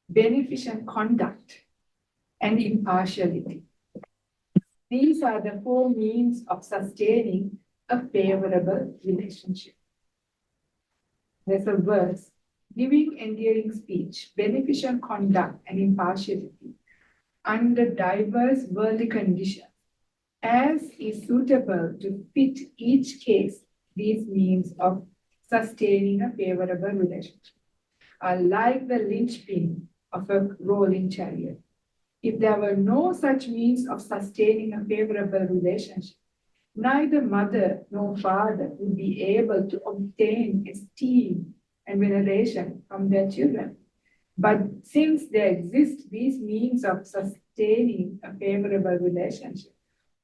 beneficent conduct, and impartiality. These are the 4 means of sustaining a favorable relationship. There's a verse: giving endearing speech, beneficent conduct, and impartiality under diverse worldly conditions, as is suitable to fit each case. These means of sustaining a favorable relationship are like the linchpin of a rolling chariot. If there were no such means of sustaining a favorable relationship, neither mother nor father would be able to obtain esteem and veneration from their children. But since there exist these means of sustaining a favorable relationship,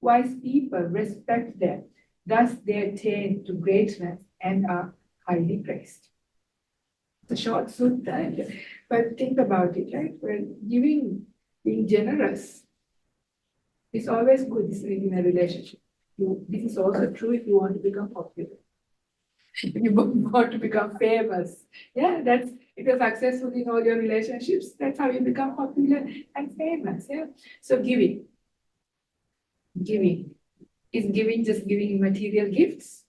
wise people respect them. Thus they attain to greatness and are highly praised. It's a short sutta, but think about it, right? We're giving, being generous is always good in a relationship. This is also true if you want to become popular. If you want to become famous. Yeah, if you're successful in all your relationships, that's how you become popular and famous. Yeah. So giving. Giving. Is giving just giving material gifts?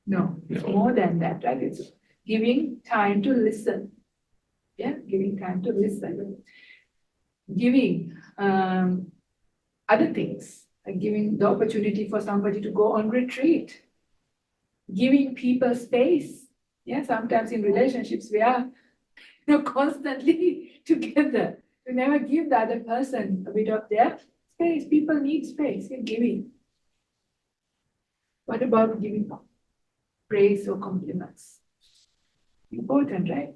No, it's more than that, right? It's giving time to listen. Yeah, giving time to listen. Giving other things, like giving the opportunity for somebody to go on retreat. Giving people space. Yeah, sometimes in relationships we are constantly together. We never give the other person a bit of their space. People need space. You're giving. What about giving praise or compliments? Important, right?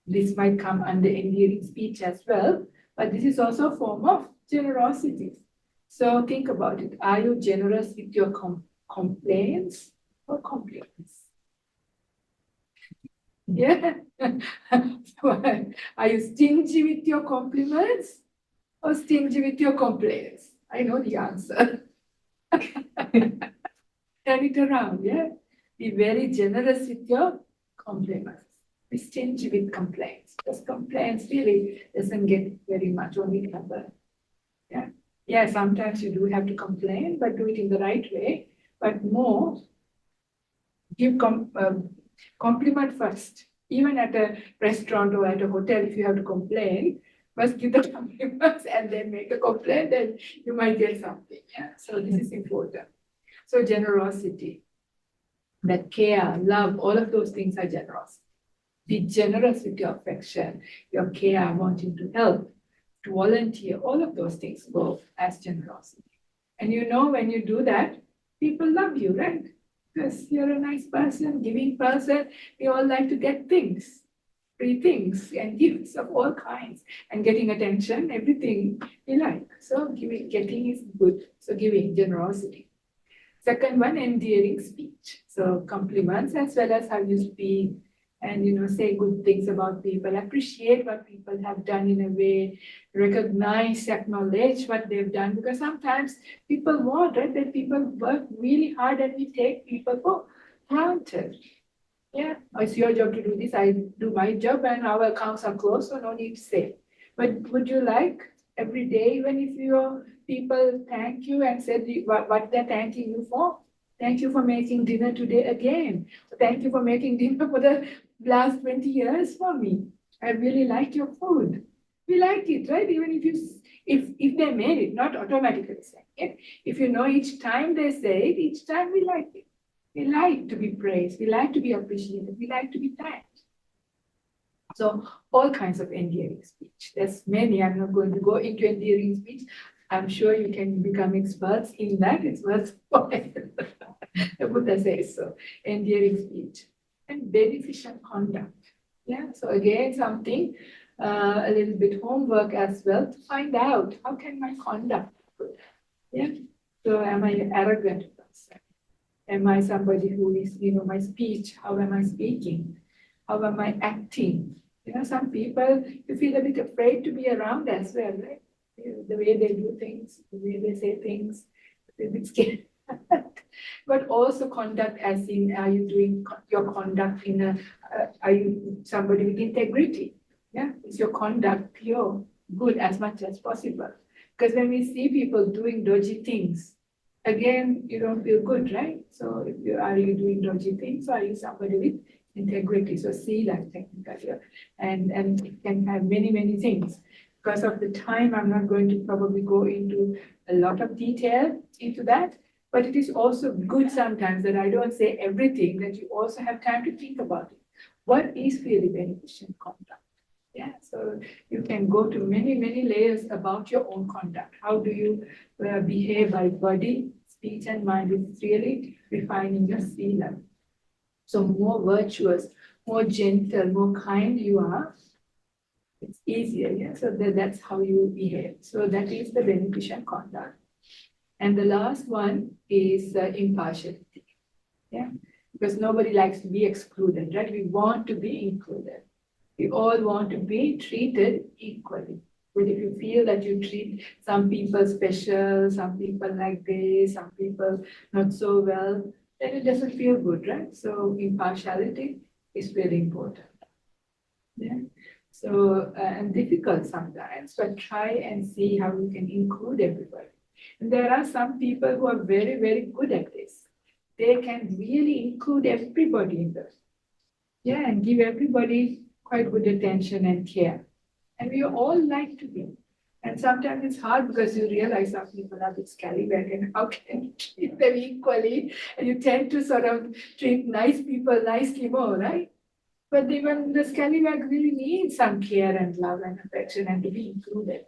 This might come under endearing speech as well, but this is also a form of generosity. So think about it. Are you generous with your complaints or compliments? Yeah. Are you stingy with your compliments or stingy with your complaints? I know the answer. Turn it around, yeah? Be very generous with your compliments. Be stingy with complaints. Because complaints really doesn't get very much, only number. Yeah. Yeah, sometimes you do have to complain, but do it in the right way. But more, give compliment first. Even at a restaurant or at a hotel, if you have to complain, first give the compliments and then make a complaint, then you might get something. Yeah. So this is important. So generosity, that care, love, all of those things are generosity. Be generous with your affection, your care, wanting to help, to volunteer, all of those things go as generosity. And you know, when you do that, people love you, right? Because you're a nice person, giving person. We all like to get things, free things and gifts of all kinds, and getting attention, everything we like. So getting is good. So giving, generosity. Second one, endearing speech. So compliments as well as how you speak and, say good things about people, appreciate what people have done in a way, recognize, acknowledge what they've done, because sometimes people want, right, that people work really hard and we take people for granted. Yeah, it's your job to do this, I do my job and our accounts are closed, so no need to say. But would you like every day, even if your people thank you and said what they're thanking you for? Thank you for making dinner today again. Thank you for making dinner for the last 20 years for me. I really like your food. We like it, right? Even if they made it, not automatically saying it. If you know each time they say it, each time we like it. We like to be praised. We like to be appreciated. We like to be thanked. So all kinds of endearing speech. There's many. I'm not going to go into endearing speech. I'm sure you can become experts in that. It's worth it. The Buddha says so. Endearing speech and beneficial conduct. Yeah. So again, something a little bit homework as well to find out how can my conduct be good. Yeah. So am I an arrogant person? Am I somebody who is, my speech? How am I speaking? How am I acting? Some people you feel a bit afraid to be around as well, right? The way they do things, the way they say things, a bit scared. But also conduct, as in, are you doing your conduct are you somebody with integrity? Yeah, is your conduct pure, good as much as possible? Because when we see people doing dodgy things, again, you don't feel good, right? So are you doing dodgy things, or are you somebody with integrity? So see that technically, and it can have many things. Because of the time, I'm not going to probably go into a lot of detail into that, but it is also good sometimes that I don't say everything, that you also have time to think about it. What is really beneficial conduct? Yeah, so you can go to many layers about your own conduct. How do you behave by body, speech, and mind? It's really refining your sila. So more virtuous, more gentle, more kind you are, it's easier. Yeah, so that's how you behave. So that is the beneficial conduct. And the last one is impartiality. Yeah, because nobody likes to be excluded, right? We want to be included. We all want to be treated equally. But if you feel that you treat some people special, some people like this, some people not so well, then it doesn't feel good, right? So impartiality is very important. Yeah. So, and difficult sometimes, but try and see how you can include everybody. And there are some people who are very, very good at this. They can really include everybody in this. Yeah, and give everybody quite good attention and care. And we all like to be. And sometimes it's hard because you realize some people are a bit scallywag and how can you treat them equally? And you tend to sort of treat nice people nicely more, right? But even the scallywag really needs some care and love and affection and to be included.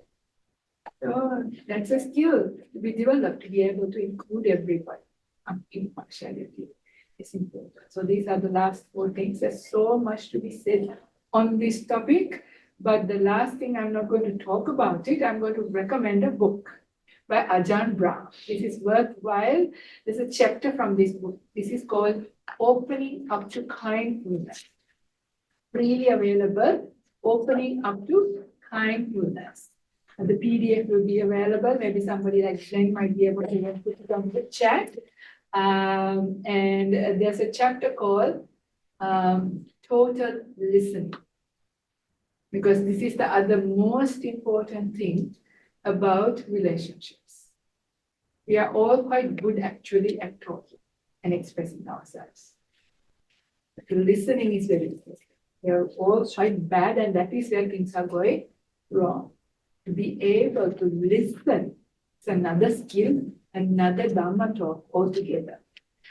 So that's a skill to be developed, to be able to include everybody. Impartiality is important. So these are the last 4 things. There's so much to be said on this topic. But the last thing, I'm not going to talk about it. I'm going to recommend a book by Ajahn Brahm. This is worthwhile. There's a chapter from this book. This is called Opening Up to Kindness. Freely available, Opening Up to Kindness. And the PDF will be available. Maybe somebody like Glenn might be able to put it on the chat. And there's a chapter called Total Listening. Because this is the other most important thing about relationships. We are all quite good actually at talking and expressing ourselves. But listening is very important. We are all quite bad, and that is where things are going wrong. To be able to listen is another skill, another Dhamma talk altogether.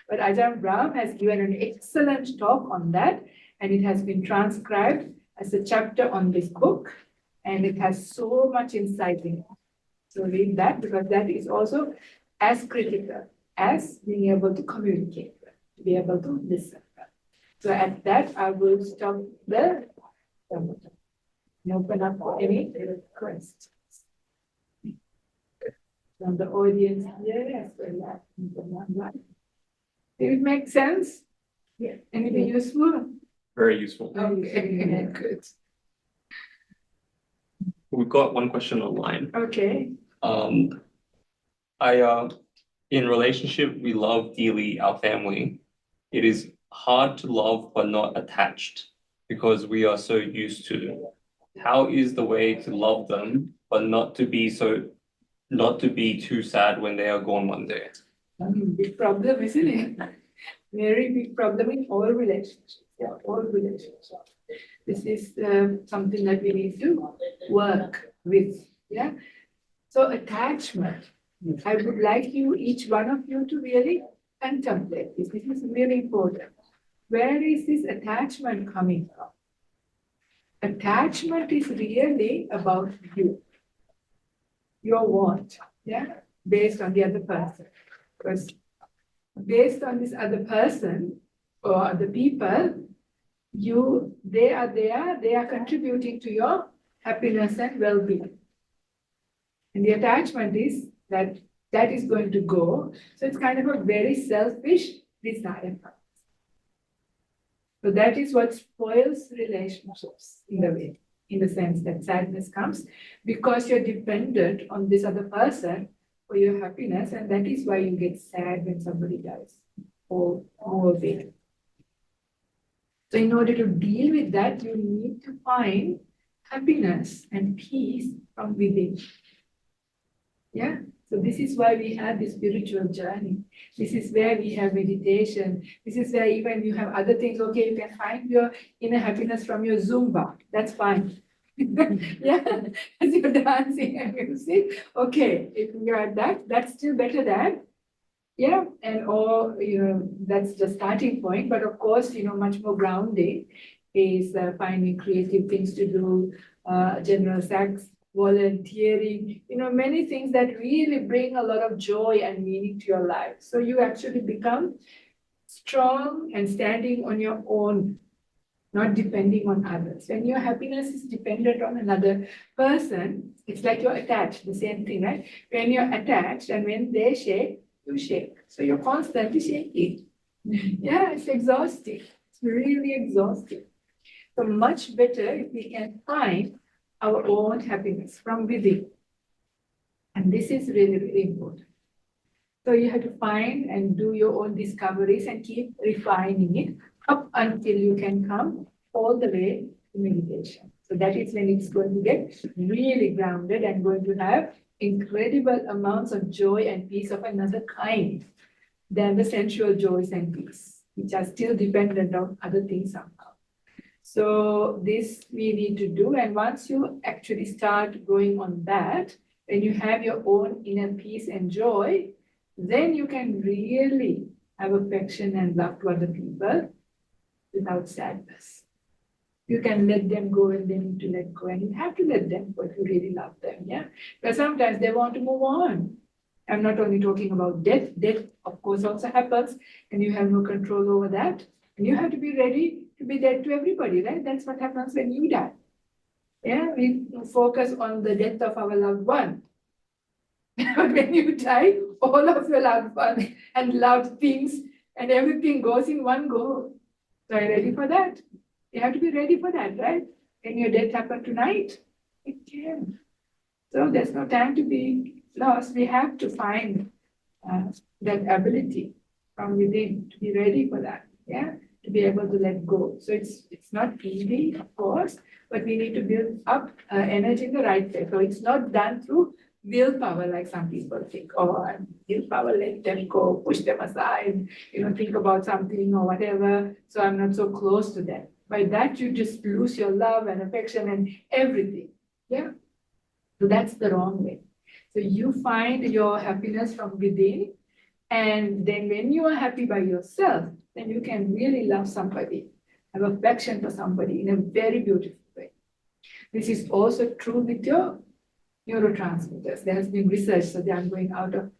But Ajahn Brahm has given an excellent talk on that, and it has been transcribed as a chapter on this book, and it has so much insight in it. So read that, because that is also as critical as being able to communicate, to be able to listen. So at that, I will stop the and open up for any questions. From the audience, yes, did it make sense? Yeah. Anything useful? Very useful. Okay, good. We've got one question online. Okay. In relationship, we love dearly our family. It is hard to love but not attached because we are so used to. How is the way to love them but not to be too sad when they are gone one day? Big problem, isn't it? Very big problem in all relationships. Yeah, all relationships. This is something that we need to work with. Yeah. So attachment. I would like you, each one of you, to really contemplate this. This is really important. Where is this attachment coming from? Attachment is really about you. Your want, yeah, based on the other person. Because based on this other person or other people, they are contributing to your happiness and well-being. And the attachment is that is going to go. So it's kind of a very selfish desire. So that is what spoils relationships in the sense that sadness comes because you're dependent on this other person for your happiness, and that is why you get sad when somebody dies or more of it. So in order to deal with that, you need to find happiness and peace from within. Yeah. So this is why we have this spiritual journey. This is where we have meditation. This is where even you have other things. Okay, you can find your inner happiness from your Zumba. That's fine. Yeah, as you're dancing and music. Okay, if you're at that, that's still better than, yeah, and or, that's the starting point. But of course, much more grounding is finding creative things to do, general sex, volunteering, many things that really bring a lot of joy and meaning to your life. So you actually become strong and standing on your own, not depending on others. When your happiness is dependent on another person, it's like you're attached, the same thing, right? When you're attached and when they shake, you shake. So you're constantly shaking. Yeah, it's exhausting. It's really exhausting. So much better if we can find our own happiness from within. And this is really, really important. So you have to find and do your own discoveries and keep refining it up until you can come all the way meditation. So that is when it's going to get really grounded and going to have incredible amounts of joy and peace of another kind than the sensual joys and peace, which are still dependent on other things somehow. So this we need to do. And once you actually start going on that, when you have your own inner peace and joy, then you can really have affection and love to other people without sadness. You can let them go and they need to let go. And you have to let them go if you really love them. Yeah. But sometimes they want to move on. I'm not only talking about death. Death, of course, also happens, and you have no control over that. And you have to be ready to be dead to everybody, right? That's what happens when you die. Yeah, we focus on the death of our loved one. But when you die, all of your loved ones and loved things and everything goes in one go. So are you ready for that? You have to be ready for that, right? Can your death happen tonight? It can. So there's no time to be lost. We have to find that ability from within to be ready for that. Yeah, to be able to let go. So it's not easy, of course, but we need to build up energy in the right way. So it's not done through willpower, like some people think, oh, willpower, let them go, push them aside, think about something or whatever. So I'm not so close to them. By that, you just lose your love and affection and everything. Yeah. So that's the wrong way. So you find your happiness from within. And then when you are happy by yourself, then you can really love somebody, have affection for somebody in a very beautiful way. This is also true with your neurotransmitters. There has been research, so I'm going out of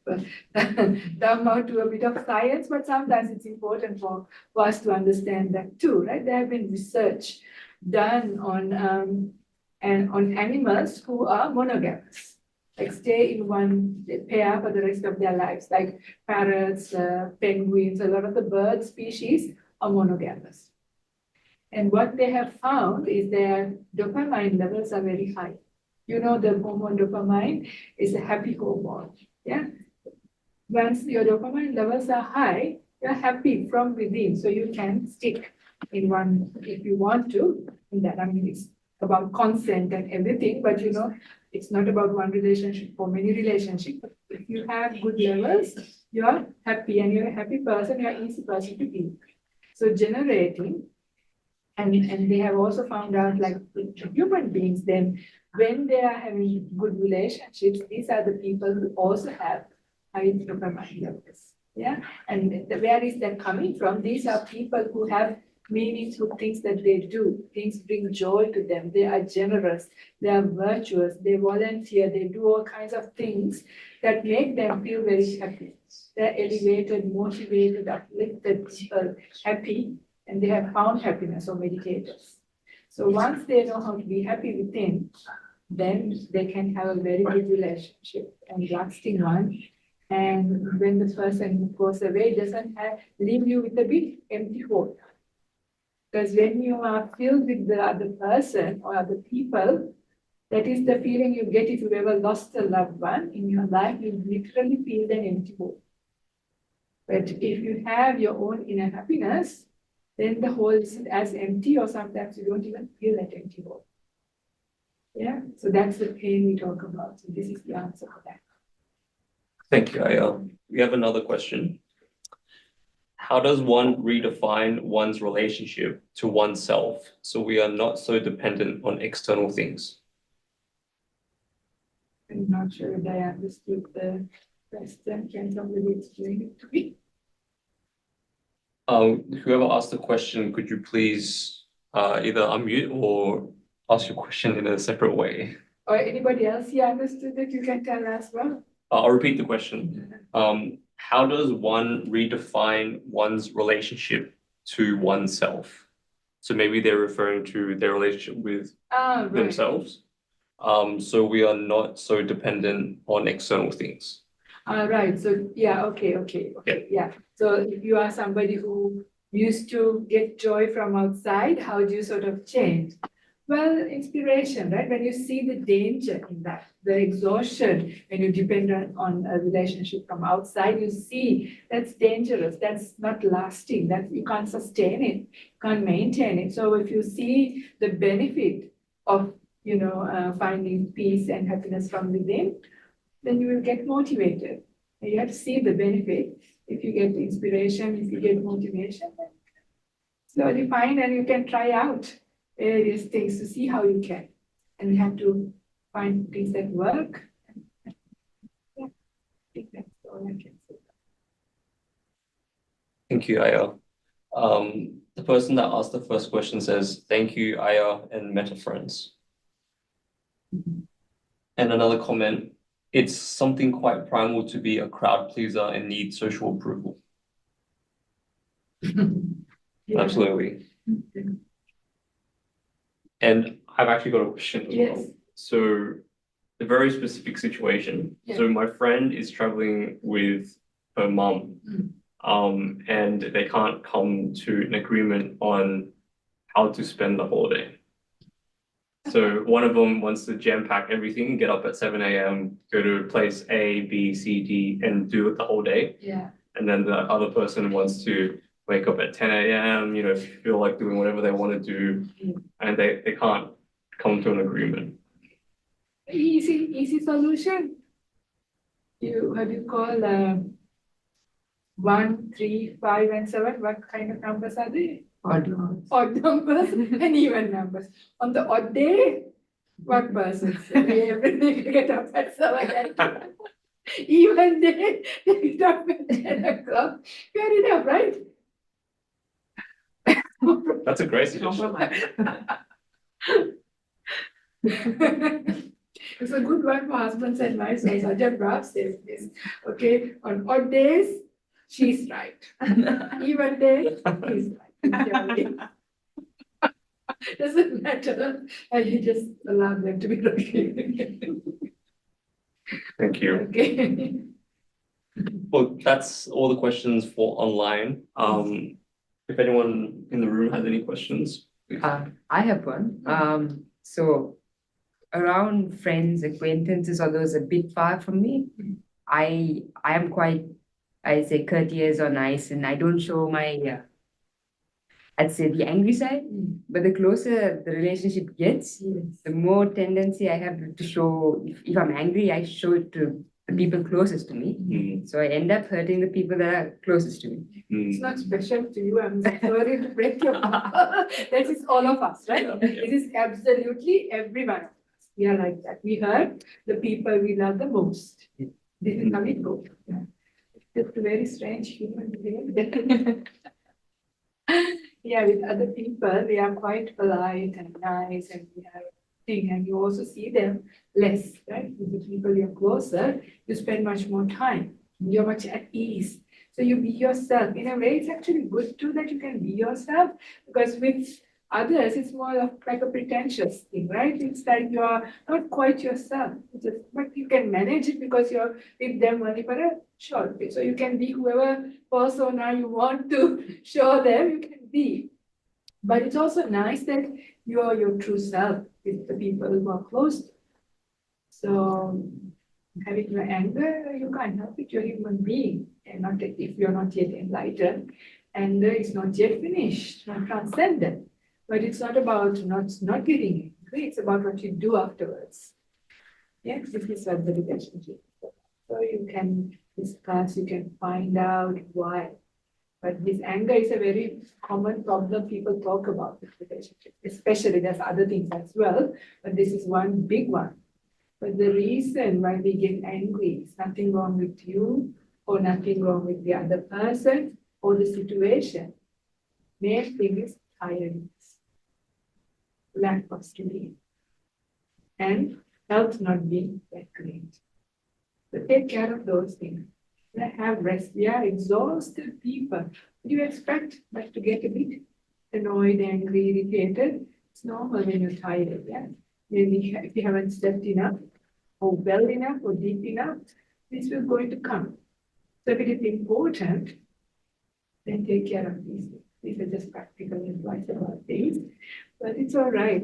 Dhamma to a bit of science, but sometimes it's important for us to understand that too, right? There have been research done on animals who are monogamous, like stay in one pair for the rest of their lives, like parrots, penguins, a lot of the bird species are monogamous. And what they have found is their dopamine levels are very high. The hormone dopamine is a happy hormone. Yeah. Once your dopamine levels are high, you're happy from within. So you can stick in one if you want to. In that, it's about consent and everything, but it's not about one relationship or many relationships. But if you have good levels, you're happy and you're a happy person, you're an easy person to be. So generating, and they have also found out like with human beings, then when they are having good relationships, these are the people who also have high dopamine levels. Yeah. And where is that coming from? These are people who have meaningful things that they do. Things bring joy to them. They are generous. They are virtuous. They volunteer. They do all kinds of things that make them feel very happy. They're elevated, motivated, uplifted, happy, and they have found happiness or meditators. So once they know how to be happy within, then they can have a very good relationship and lasting one. And when the person goes away, it doesn't leave you with a big empty hole. Because when you are filled with the other person or other people, that is the feeling you get if you've ever lost a loved one in your life, you literally feel an empty hole. But if you have your own inner happiness, then the hole isn't as empty, or sometimes you don't even feel that empty hole. Yeah, so that's the pain we talk about. So this is the answer for that. Thank you, Ayya. We have another question. How does one redefine one's relationship to oneself so we are not so dependent on external things? I'm not sure if I understood the question. Can somebody explain it to me? Whoever asked the question, could you please either unmute or ask your question in a separate way? Or anybody else here understood it? You can tell as well. I'll repeat the question. How does one redefine one's relationship to oneself? So maybe they're referring to their relationship with themselves. So we are not so dependent on external things. Right. So yeah, okay. Yeah. So if you are somebody who used to get joy from outside, how do you sort of change? Well, inspiration, right? When you see the danger in that, the exhaustion, when you depend on a relationship from outside, you see that's dangerous, that's not lasting, that you can't sustain it, you can't maintain it. So if you see the benefit of, finding peace and happiness from within, then you will get motivated. You have to see the benefit. If you get inspiration, if you get motivation, then slowly find and you can try out various things to see how you can. And you have to find things that work. Yeah, I think that's all I can say. Thank you, Ayya. The person that asked the first question says, thank you, Ayya and Metta friends. And another comment, it's something quite primal to be a crowd pleaser and need social approval. Yeah. Absolutely. And I've actually got a question as Yes. well. So a very specific situation. Yeah. So my friend is traveling with her mum, and they can't come to an agreement on how to spend the holiday. So one of them wants to jam pack everything, get up at 7 a.m., go to place A, B, C, D, and do it the whole day. Yeah. And then the other person wants to wake up at 10 a.m., feel like doing whatever they want to do, and they can't come to an agreement. Easy solution. What do you call 1, 3, 5, and 7? What kind of numbers are they? Odd numbers and even numbers. On the odd day, what person? Everything get up at 7 and even day, they get up at 10 o'clock. Fair enough, right? That's a great suggestion. It's a good one for husbands and wives. So Ajahn Brahm says this. Okay, on odd days, she's right. Even days, he's right. Doesn't matter. I just allow them to be okay. Thank you. Okay. Well, that's all the questions for online. If anyone in the room has any questions, please. I have one. So around friends, acquaintances, although it's a bit far from me, I am quite, I say, courteous or nice, and I don't show my, I'd say, the angry side. But the closer the relationship gets, the more tendency I have to show. If I'm angry, I show it to the people closest to me. So I end up hurting the people that are closest to me. It's not special to you. I'm sorry to break your heart. That is all of us, right? It is absolutely everyone of us. We are like that. We hurt the people we love the most. This is how it goes. It's a very strange human being. Yeah, with other people, we are quite polite and nice, and we are thing, and you also see them less, right? With the people you're closer, you spend much more time. You're much at ease. So you be yourself. In a way, it's actually good too that you can be yourself, because with others, it's more of like a pretentious thing, right? It's like you're not quite yourself, but you can manage it because you're with them only for a short bit. So you can be whoever persona you want to show them, you can be. But it's also nice that you are your true self with the people who are close to you. So having your anger, you can't help it, you're a human being. And not if you're not yet enlightened, anger is not yet finished, not transcendent. But it's not about not getting angry, it's about what you do afterwards. Yes, this is what the relationship is. So you can discuss, you can find out why. But this anger is a very common problem people talk about with relationships, especially there's other things as well, but this is one big one. But the reason why we get angry is nothing wrong with you or nothing wrong with the other person or the situation. Main thing is tiredness, lack of sleep, and health not being that great. So take care of those things. Have rest. We are exhausted people. What do you expect? But to get a bit annoyed, angry, irritated, it's normal when you're tired. Yeah? Maybe if you haven't slept enough, or well enough, or deep enough, this will going to come. So if it is important, then take care of these things. These are just practical advice about things. But it's all right,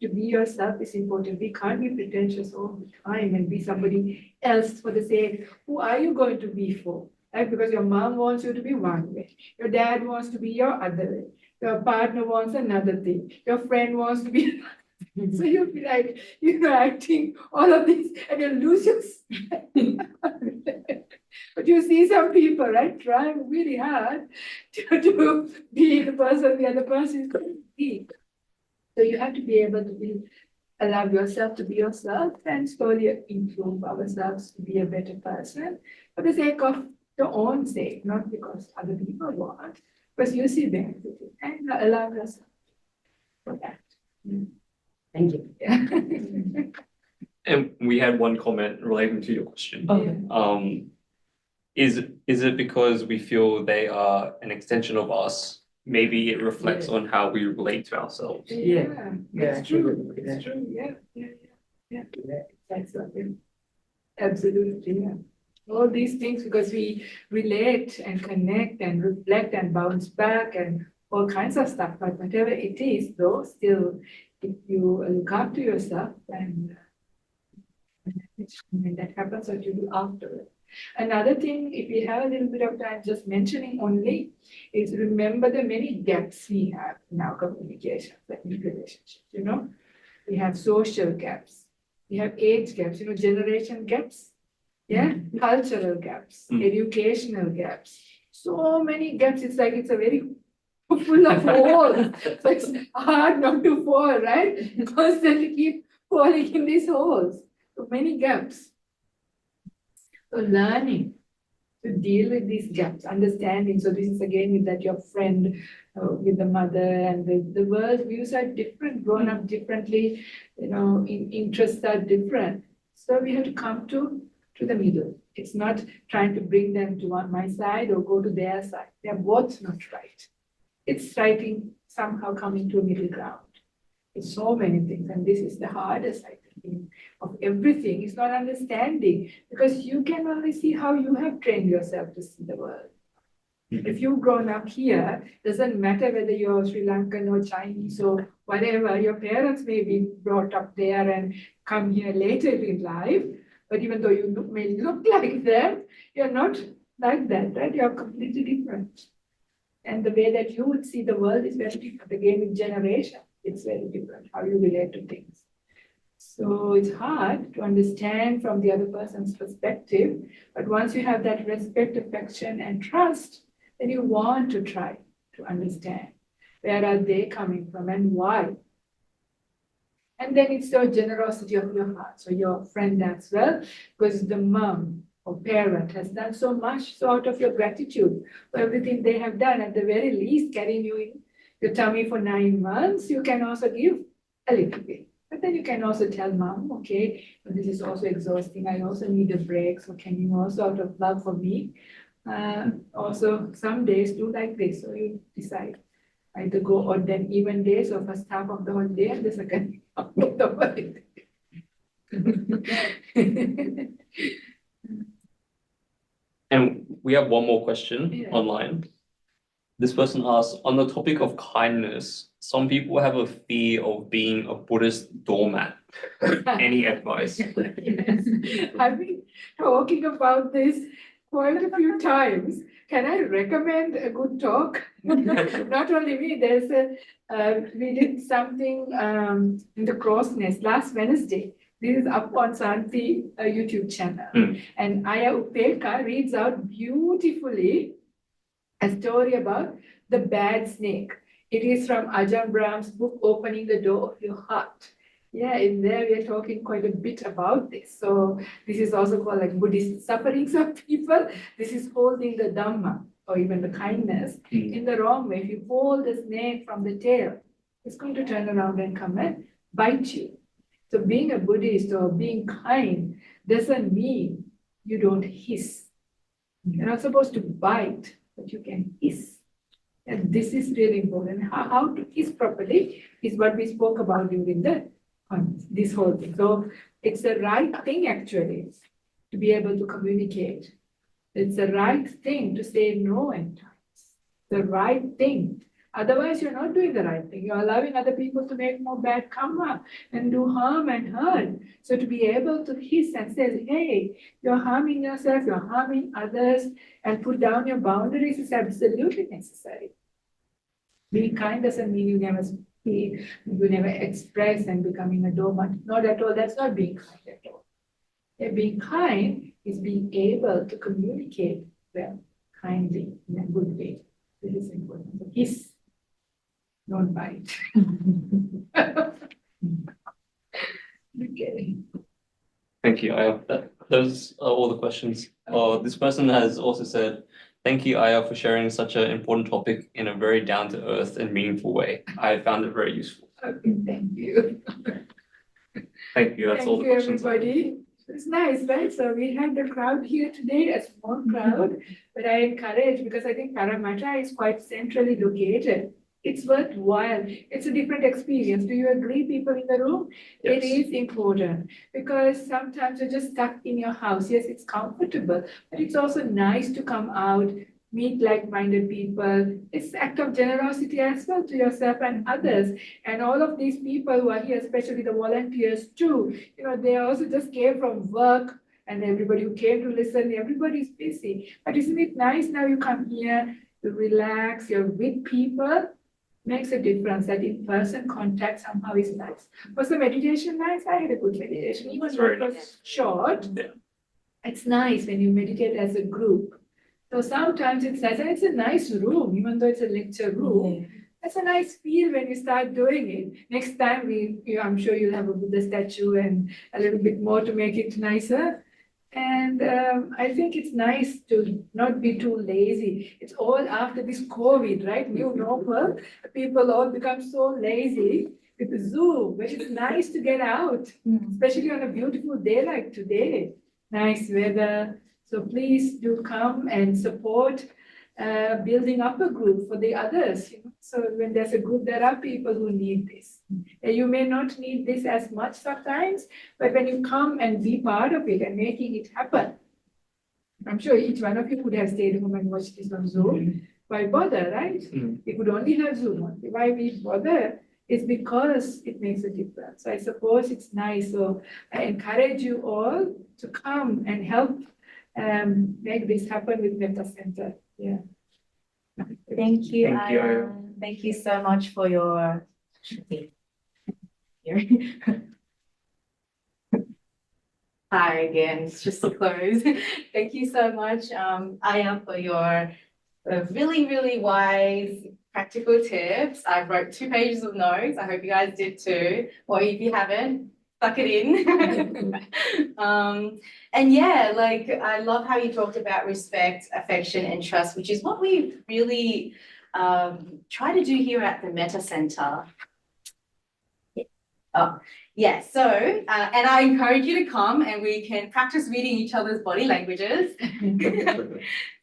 to be yourself is important. We can't be pretentious all the time and be somebody else for the sake. Who are you going to be for? Right? Because your mom wants you to be one way. Your dad wants to be your other way. Your partner wants another thing. Your friend wants to be so you'll be like, acting all of this and you'll lose yourself. But you see some people, right, trying really hard to be the person the other person is going to be. So you have to be able to allow yourself to be yourself and slowly improve ourselves to be a better person for the sake of your own sake, not because other people want, because you see benefit and allow yourself for that. Thank you. Yeah. And we had one comment relating to your question. Is it because we feel they are an extension of us? Maybe it reflects on how we relate to ourselves. Yeah, that's true. Yeah. It's true. Yeah. That's okay. Absolutely, yeah. All these things because we relate and connect and reflect and bounce back and all kinds of stuff. But whatever it is, though, still, if you look after yourself and that happens, what you do afterwards. Another thing, if we have a little bit of time, just mentioning only, is remember the many gaps we have in our communication, like in relationships, We have social gaps, we have age gaps, generation gaps, cultural gaps, educational gaps. So many gaps, it's like it's a very full of holes. So it's hard not to fall, right? Constantly keep falling in these holes. So many gaps. So learning to deal with these gaps, understanding. So this is again with that your friend, with the mother and the world views are different, grown up differently, interests are different. So we have to come to the middle. It's not trying to bring them to my side or go to their side. They're both not right. It's somehow coming to a middle ground. It's so many things, and this is the hardest, I think, of everything. It's not understanding, because you can only see how you have trained yourself to see the world. If you've grown up here, doesn't matter whether you're Sri Lankan or Chinese or whatever, your parents may be brought up there and come here later in life, but even though you may look like them, you're not like that, right? You're completely different. And the way that you would see the world is very different. Again, with generation, it's very different how you relate to things. So it's hard to understand from the other person's perspective, but once you have that respect, affection, and trust, then you want to try to understand where are they coming from and why. And then it's your generosity of your heart, so your friend as well, because the mom or parent has done so much, so out of your gratitude for everything they have done, at the very least carrying you in your tummy for 9 months, you can also give a little bit. But then you can also tell mom, okay, this is also exhausting, I also need a break, so can you also, out of love for me, also some days do like this, so you decide either go odd and even days or first half of the holiday and the second half of the holiday. And we have one more question online. This person asks, on the topic of kindness, some people have a fear of being a Buddhist doormat. Any advice? Yes. I've been talking about this quite a few times. Can I recommend a good talk? Not only me, we did something in the Crow's Nest last Wednesday. This is up on Santi YouTube channel. And Ayya Upeka reads out beautifully a story about the bad snake. It is from Ajahn Brahm's book, Opening the Door of Your Heart. Yeah, in there we are talking quite a bit about this. So this is also called like Buddhist sufferings of people. This is holding the Dhamma or even the kindness in the wrong way. If you hold the snake from the tail, it's going to turn around and come and bite you. So being a Buddhist or being kind doesn't mean you don't hiss. You're not supposed to bite, but you can hiss. And this is really important. How to hiss properly is what we spoke about during this whole thing. So it's the right thing actually to be able to communicate. It's the right thing to say no at times. The right thing. Otherwise, you're not doing the right thing. You're allowing other people to make more bad karma and do harm and hurt. So to be able to hiss and say, hey, you're harming yourself, you're harming others, and put down your boundaries is absolutely necessary. Being kind doesn't mean you never speak, you never express and becoming a doormat. Not at all. That's not being kind at all. Yeah, being kind is being able to communicate well, kindly, in a good way. This is important. So hiss, don't bite. Okay. Thank you, Ayya. Those are all the questions. This person has also said, thank you, Ayya, for sharing such an important topic in a very down-to-earth and meaningful way. I found it very useful. Okay, thank you. Thank you. That's all the questions. Thank you, everybody. It's nice, right? So we have the crowd here today, a small crowd, but I encourage, because I think Paramatta is quite centrally located. It's worthwhile. It's a different experience. Do you agree, people in the room? Yes. It is important because sometimes you're just stuck in your house. Yes, it's comfortable, but it's also nice to come out, meet like-minded people. It's an act of generosity as well to yourself and others. And all of these people who are here, especially the volunteers too, they also just came from work, and everybody who came to listen, everybody's busy. But isn't it nice now you come here, you relax, you're with people? Makes a difference. That in-person contact somehow is nice. Was the meditation nice? I had a good meditation. Even though it was short, Yeah. it's nice when you meditate as a group. So sometimes it's nice, and it's a nice room, even though it's a lecture room. It's a nice feel when you start doing it. Next time, I'm sure you'll have a Buddha statue and a little bit more to make it nicer. And I think it's nice to not be too lazy. It's all after this COVID, right? New normal. People all become so lazy with the Zoom, but it's nice to get out, especially on a beautiful day like today. Nice weather. So please do come and support building up a group for the others. So when there's a group, there are people who need this. You may not need this as much sometimes, but when you come and be part of it and making it happen, I'm sure each one of you could have stayed home and watched this on Zoom. Why bother, right? We could only have Zoom only. Why we bother? It's because it makes a difference. So I suppose it's nice. So I encourage you all to come and help make this happen with Metta Center. Yeah. Thank you, Thank you, Ayya. Thank you so much for your Hi again, it's just to close. Thank you so much, Ayya, for your really, really wise, practical tips. I wrote 2 pages of notes. I hope you guys did too. Or if you haven't, suck it in. And yeah, I love how you talked about respect, affection, and trust, which is what we really try to do here at the Metta Center. Oh, yeah, so, and I encourage you to come and we can practice reading each other's body languages.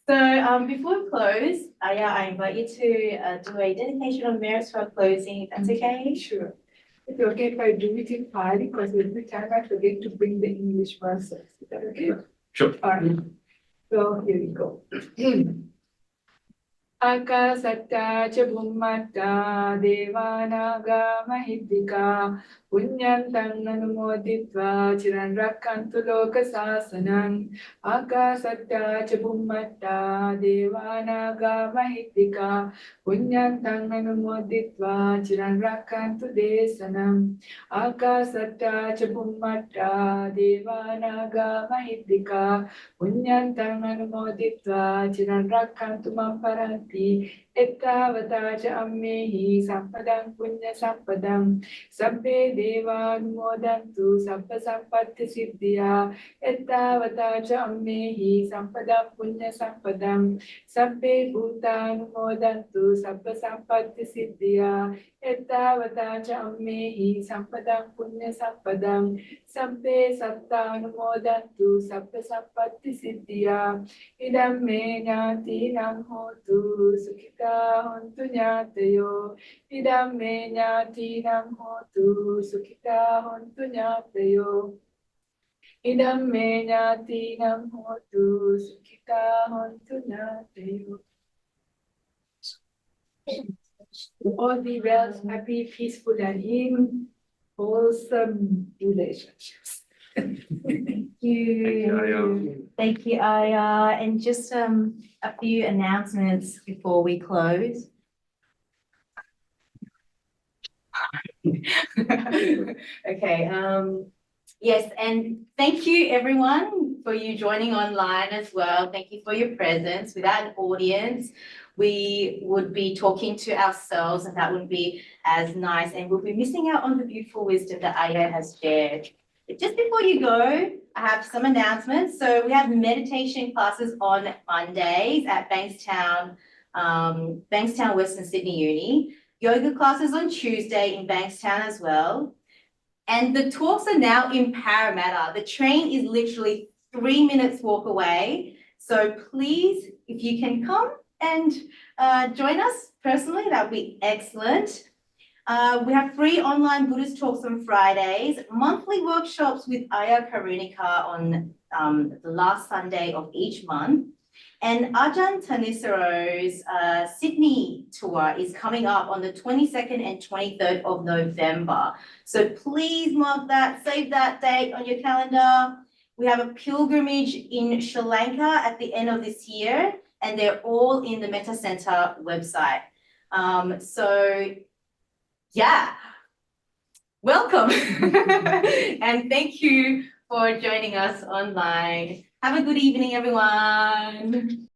So before we close, Ayya, I invite you to do a dedication of merits for our closing, if that's okay? Sure. It's okay if I do it in Pali, because every time I forget to bring the English verses. Is that okay? Sure. All right. So here we go. Akasatta cha bhummatta devanaga mahiddhika punyantang anumoditva chiran rakkantu loka sasanam. Akasatta cha bhummatta devanaga mahiddhika punyantang anumoditva chiran rakkantu desanam. Akasatta cha bhummatta devanaga mahiddhika punyantang anumoditva chiran rakkantu mam paranti. Ettavata ca ammehi sampadam punya sampadam sabbe devanumodantu sabba sampatti siddhya. Ettavata ca ammehi sampadam punya sampadam sabbe bhutanumodantu sabba sampatti siddhya. Ettavata ca ammehi sampadam punya sampadam sabbe sattanumodantu sabba sampatti siddhya. Idam me jnatinam hotu sukhita hontu jnatayo. Idam me jnatinam hotu sukhita hontu jnatayo. Idam me jnatinam hotu sukhita hontu jnatayo. all be well, happy, peaceful, and in wholesome relationships. Thank Thank you, you. Ayya. Thank you, Ayya. And just a few announcements before we close. Okay, yes, and thank you everyone for you joining online as well. Thank you for your presence. Without an audience, we would be talking to ourselves and that wouldn't be as nice, and we'll be missing out on the beautiful wisdom that Ayya has shared. But just before you go, I have some announcements. So we have meditation classes on Mondays at Bankstown, Western Sydney Uni. Yoga classes on Tuesday in Bankstown as well. And the talks are now in Parramatta. The train is literally 3 minutes walk away. So please, if you can come and join us personally, that would be excellent. We have free online Buddhist talks on Fridays, monthly workshops with Ayya Karunika on the last Sunday of each month. And Ajahn Hāsapaññā's Sydney tour is coming up on the 22nd and 23rd of November. So please mark that, save that date on your calendar. We have a pilgrimage in Sri Lanka at the end of this year, and they're all in the Metta Centre website. So yeah, welcome. And thank you for joining us online. Have a good evening, everyone.